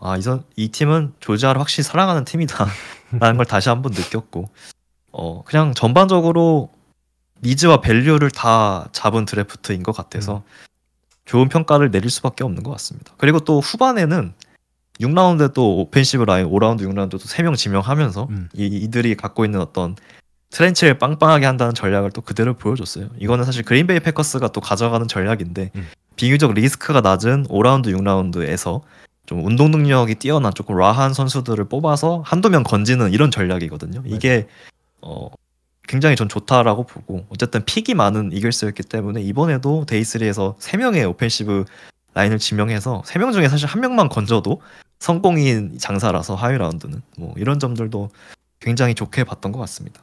이 팀은 조지아를 확실히 사랑하는 팀이다라는 걸 다시 한번 느꼈고 그냥 전반적으로 니즈와 밸류를 다 잡은 드래프트인 것 같아서 좋은 평가를 내릴 수밖에 없는 것 같습니다. 그리고 또 후반에는 6라운드에 또 오펜시브 라인 5라운드 6라운드도 3명 지명하면서 이들이 갖고 있는 어떤 트렌치를 빵빵하게 한다는 전략을 또 그대로 보여줬어요. 이거는 사실 그린베이 패커스가 또 가져가는 전략인데 비교적 리스크가 낮은 5라운드 6라운드에서 좀 운동 능력이 뛰어난 조금 라한 선수들을 뽑아서 한두 명 건지는 이런 전략이거든요. 이게 굉장히 전 좋다라고 보고 어쨌든 픽이 많은 이글스였기 때문에 이번에도 데이3에서 3명의 오펜시브 라인을 지명해서 3명 중에 사실 1명만 건져도 성공인 장사라서 하위 라운드는 이런 점들도 굉장히 좋게 봤던 것 같습니다.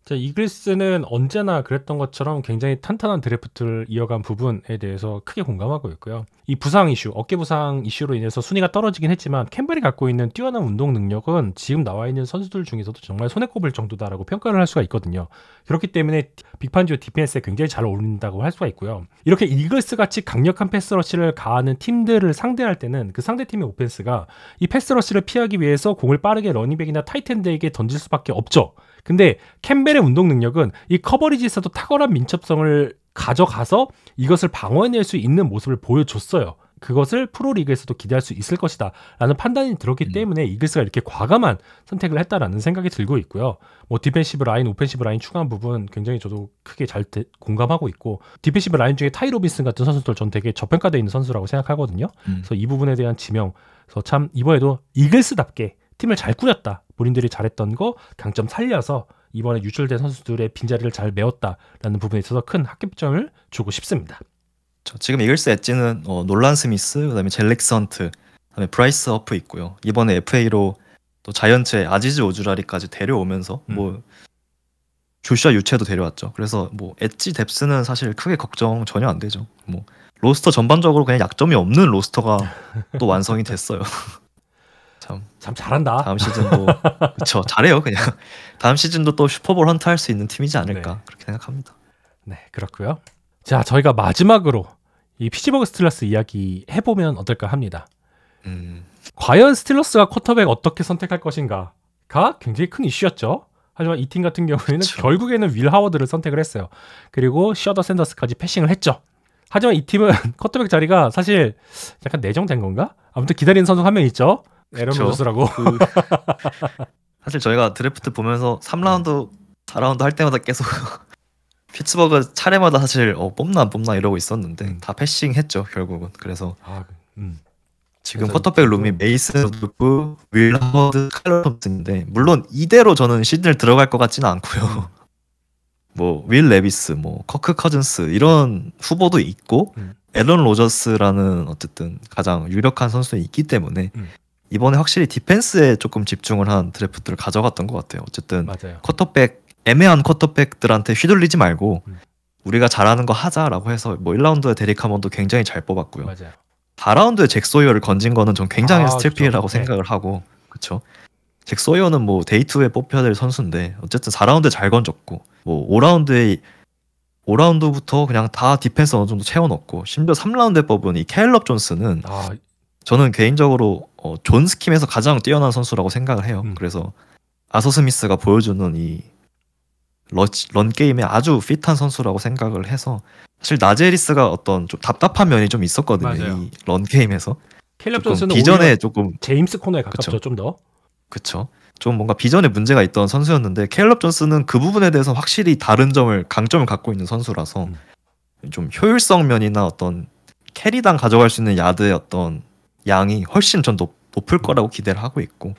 자, 이글스는 언제나 그랬던 것처럼 굉장히 탄탄한 드래프트를 이어간 부분에 대해서 크게 공감하고 있고요. 이 부상 이슈, 어깨 부상 이슈로 인해서 순위가 떨어지긴 했지만 캠벨이 갖고 있는 뛰어난 운동 능력은 지금 나와 있는 선수들 중에서도 정말 손에 꼽을 정도다라고 평가를 할 수가 있거든요. 그렇기 때문에 빅판지오 디펜스에 굉장히 잘 어울린다고 할 수가 있고요. 이렇게 이글스 같이 강력한 패스러시를 가하는 팀들을 상대할 때는 그 상대팀의 오펜스가 이 패스러시를 피하기 위해서 공을 빠르게 러닝백이나 타이트엔드에게 던질 수밖에 없죠. 근데 캠벨의 운동 능력은 이 커버리지에서도 탁월한 민첩성을 가져가서 이것을 방어해낼 수 있는 모습을 보여줬어요. 그것을 프로리그에서도 기대할 수 있을 것이다 라는 판단이 들었기 때문에 이글스가 이렇게 과감한 선택을 했다라는 생각이 들고 있고요. 디펜시브 라인, 오펜시브 라인 추가한 부분 굉장히 저도 크게 잘 공감하고 있고, 디펜시브 라인 중에 타이 로빈슨 같은 선수들 전 되게 저평가되어 있는 선수라고 생각하거든요. 그래서 이 부분에 대한 지명, 그래서 참 이번에도 이글스답게 팀을 잘 꾸렸다, 본인들이 잘했던 거 강점 살려서 이번에 유출된 선수들의 빈자리를 잘 메웠다라는 부분에 있어서 큰 합격점을 주고 싶습니다. 지금 이글스 엣지는 놀란 스미스, 그다음에 젤렉스 헌트, 그다음에 브라이스 허프 있고요. 이번에 FA로 또 자이언츠의 아지즈 오주라리까지 데려오면서 조슈아 유체도 데려왔죠. 그래서 엣지 뎁스는 사실 크게 걱정 전혀 안 되죠. 로스터 전반적으로 그냥 약점이 없는 로스터가 또 완성이 됐어요. 참 잘한다. 다음 시즌도 그쵸, 잘해요. 그냥 다음 시즌도 또 슈퍼볼 헌트 할 수 있는 팀이지 않을까 그렇게 생각합니다. 네, 그렇고요. 자, 저희가 마지막으로 이 피츠버그 스틸러스 이야기 해보면 어떨까 합니다. 과연 스틸러스가 쿼터백 어떻게 선택할 것인가가 굉장히 큰 이슈였죠. 하지만 이 팀 같은 경우에는 결국에는 윌 하워드를 선택을 했어요. 그리고 셔더 샌더스까지 패싱을 했죠. 하지만 이 팀은 쿼터백 자리가 사실 약간 내정된 건가? 아무튼 기다리는 선수 한 명 있죠. 에런 로저스라고. 사실 저희가 드래프트 보면서 3라운드, 4라운드 할 때마다 계속 피츠버그 차례마다 사실 뽑나 안 뽑나 이러고 있었는데 다 패싱했죠 결국은. 그래서 지금 쿼터백 룸이 메이슨 루프, 윌 하워드, 칼러 톰슨인데 물론 이대로 저는 시즌을 들어갈 것 같지는 않고요. 윌 레비스, 커크 커즌스 이런 후보도 있고 에런 로저스라는 어쨌든 가장 유력한 선수도 있기 때문에 이번에 확실히 디펜스에 조금 집중을 한 드래프트를 가져갔던 것 같아요. 어쨌든 맞아요. 애매한 쿼터백들한테 휘둘리지 말고 우리가 잘하는 거 하자라고 해서 1라운드에 데릭 하먼도 굉장히 잘 뽑았고요. 맞아요. 4라운드에 잭 소이어를 건진 거는 전 굉장히 스틸픽이라고 생각을 하고, 그렇죠. 잭 소이어는 데이2에 뽑혀야 될 선수인데 어쨌든 4라운드에 잘 건졌고 5라운드부터 그냥 다 디펜스 어느 정도 채워넣고 심지어 3라운드에 뽑은 이 캘럽 존스는 저는 개인적으로 존 스킴에서 가장 뛰어난 선수라고 생각을 해요. 그래서 아서 스미스가 보여주는 이 런 게임에 아주 핏한 선수라고 생각을 해서 사실 나제리스가 어떤 좀 답답한 면이 좀 있었거든요. 맞아요. 이 런 게임에서. 캘럽 조금 존슨은 비전에 오히려 조금 제임스 코너에 가깝죠. 그쵸. 좀 더. 그쵸. 좀 뭔가 비전에 문제가 있던 선수였는데 캘럽 존슨은 그 부분에 대해서 확실히 다른 강점을 갖고 있는 선수라서 좀 효율성 면이나 어떤 캐리당 가져갈 수 있는 야드의 어떤 양이 훨씬 전 높을 거라고 기대를 하고 있고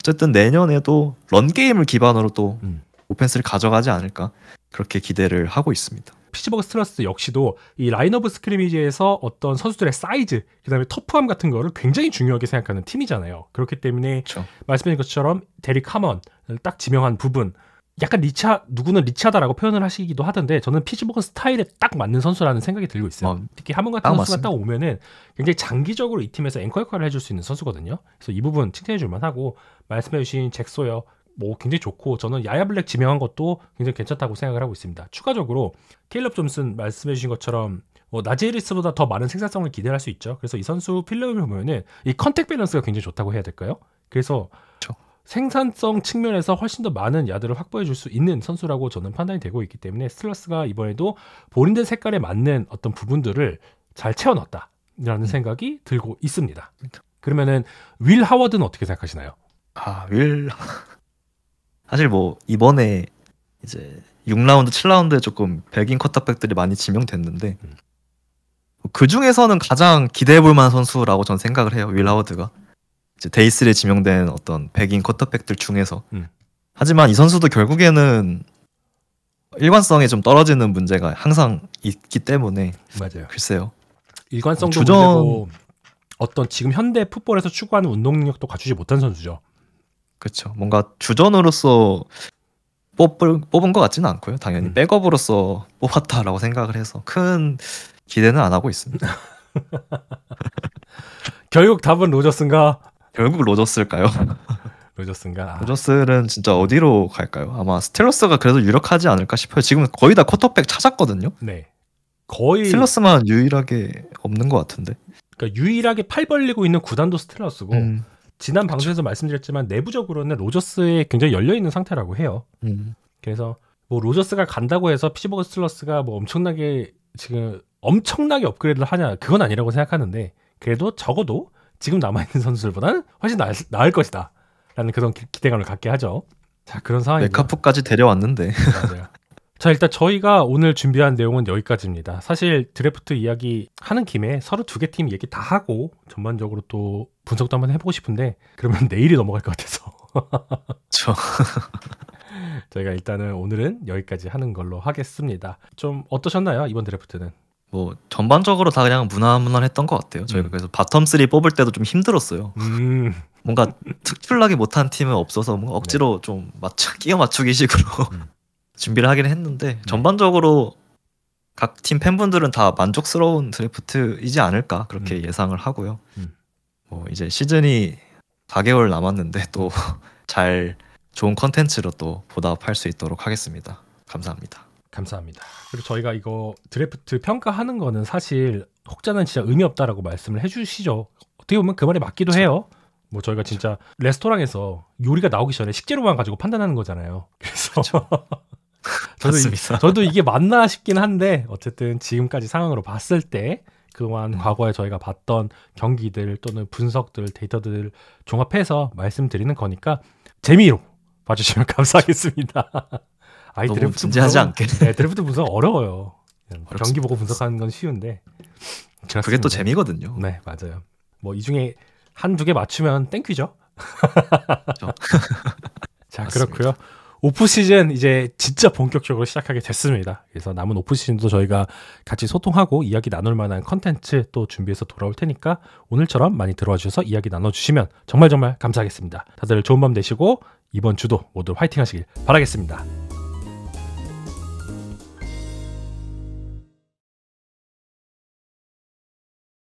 어쨌든 내년에도 런 게임을 기반으로 또 오펜스를 가져가지 않을까 그렇게 기대를 하고 있습니다. 피츠버그 스틸러스 역시도 이 라인 오브 스크리미지에서 어떤 선수들의 사이즈, 그다음에 터프함 같은 거를 굉장히 중요하게 생각하는 팀이잖아요. 그렇기 때문에 그쵸. 말씀드린 것처럼 데릭 하먼을 딱 지명한 부분, 약간 누구는 리치하다라고 표현을 하시기도 하던데 저는 피츠버그 스타일에 딱 맞는 선수라는 생각이 들고 있어요. 특히 하먼 같은 선수가 맞습니다. 딱 오면은 굉장히 장기적으로 이 팀에서 앵커 역할을 해줄 수 있는 선수거든요. 그래서 이 부분 칭찬해줄 만하고 말씀해주신 잭 소여 뭐 굉장히 좋고 저는 야야 블랙 지명한 것도 굉장히 괜찮다고 생각을 하고 있습니다. 추가적으로 캘럽 존슨 말씀해주신 것처럼 나제리스보다 더 많은 생산성을 기대할 수 있죠. 그래서 이 선수 필름을 보면은 이 컨택 밸런스가 굉장히 좋다고 해야 될까요? 그래서 그쵸. 생산성 측면에서 훨씬 더 많은 야드를 확보해 줄 수 있는 선수라고 저는 판단이 되고 있기 때문에 스틸러스가 이번에도 본인들 색깔에 맞는 어떤 부분들을 잘 채워넣었다라는 생각이 들고 있습니다. 그러면은 윌 하워드는 어떻게 생각하시나요? 윌 사실 뭐 이번에 이제 6라운드, 7라운드에 조금 백인 쿼터백들이 많이 지명됐는데 그 중에서는 가장 기대해볼 만한 선수라고 전 생각을 해요. 윌 하워드가 이제 데이3에 지명된 어떤 백인 쿼터백들 중에서. 하지만 이 선수도 결국에는 일관성이 좀 떨어지는 문제가 항상 있기 때문에 맞아요. 글쎄요. 일관성도 문제고 어떤 지금 현대 풋볼에서 추구하는 운동 능력도 갖추지 못한 선수죠. 그렇죠. 뭔가 주전으로서 뽑은 것 같지는 않고요. 당연히 백업으로서 뽑았다라고 생각을 해서 큰 기대는 안 하고 있습니다. 결국 답은 로저스인가? 결국 로저스일까요? 로저스인가? 로저스는 진짜 어디로 갈까요? 아마 스틸러스가 그래도 유력하지 않을까 싶어요. 지금 거의 다 쿼터백 찾았거든요. 네. 거의 스틸러스만 유일하게 없는 것 같은데. 그러니까 유일하게 팔 벌리고 있는 구단도 스틸러스고 지난 방송에서 말씀드렸지만 내부적으로는 로저스에 굉장히 열려 있는 상태라고 해요. 그래서 뭐 로저스가 간다고 해서 피츠버그 스틸러스가 뭐 엄청나게 업그레이드를 하냐 그건 아니라고 생각하는데 그래도 적어도 지금 남아있는 선수들보다는 훨씬 나을 것이다 라는 그런 기대감을 갖게 하죠. 자, 그런 상황이죠. 메카프까지 데려왔는데. 맞아요. 자, 일단 저희가 오늘 준비한 내용은 여기까지입니다. 사실 드래프트 이야기 하는 김에 서로 두 개 팀 얘기 다 하고 전반적으로 또 분석도 한번 해보고 싶은데 그러면 내일이 넘어갈 것 같아서 저희가 일단은 오늘은 여기까지 하는 걸로 하겠습니다. 좀 어떠셨나요? 이번 드래프트는? 뭐 전반적으로 다 그냥 무난무난했던 것 같아요. 저희가 그래서 바텀 3 뽑을 때도 좀 힘들었어요. 뭔가 특출나게 못한 팀은 없어서 뭔가 억지로 좀 끼워 맞추기식으로 준비를 하긴 했는데 전반적으로 각 팀 팬분들은 다 만족스러운 드래프트이지 않을까 그렇게 예상을 하고요. 뭐 이제 시즌이 4개월 남았는데 또 잘 좋은 컨텐츠로 또 보답할 수 있도록 하겠습니다. 감사합니다. 감사합니다. 그리고 저희가 이거 드래프트 평가하는 거는 사실 혹자는 진짜 의미 없다라고 말씀을 해주시죠. 어떻게 보면 그 말이 맞기도 해요. 뭐 저희가 진짜 레스토랑에서 요리가 나오기 전에 식재료만 가지고 판단하는 거잖아요. 그래서 저도 이게 맞나 싶긴 한데 어쨌든 지금까지 상황으로 봤을 때 그동안 과거에 저희가 봤던 경기들 또는 분석들, 데이터들 종합해서 말씀드리는 거니까 재미로 봐주시면 감사하겠습니다. 너무 드래프트 진지하지 않게. 네, 드래프트 분석 어려워요. 경기 보고 분석하는 건 쉬운데 그게 또 재미거든요. 네, 맞아요. 뭐 이 중에 한두 개 맞추면 땡큐죠. 자, 그렇고요. 오프 시즌 이제 진짜 본격적으로 시작하게 됐습니다. 그래서 남은 오프 시즌도 저희가 같이 소통하고 이야기 나눌 만한 컨텐츠 또 준비해서 돌아올 테니까 오늘처럼 많이 들어와 주셔서 이야기 나눠주시면 정말 감사하겠습니다. 다들 좋은 밤 되시고 이번 주도 모두 화이팅 하시길 바라겠습니다.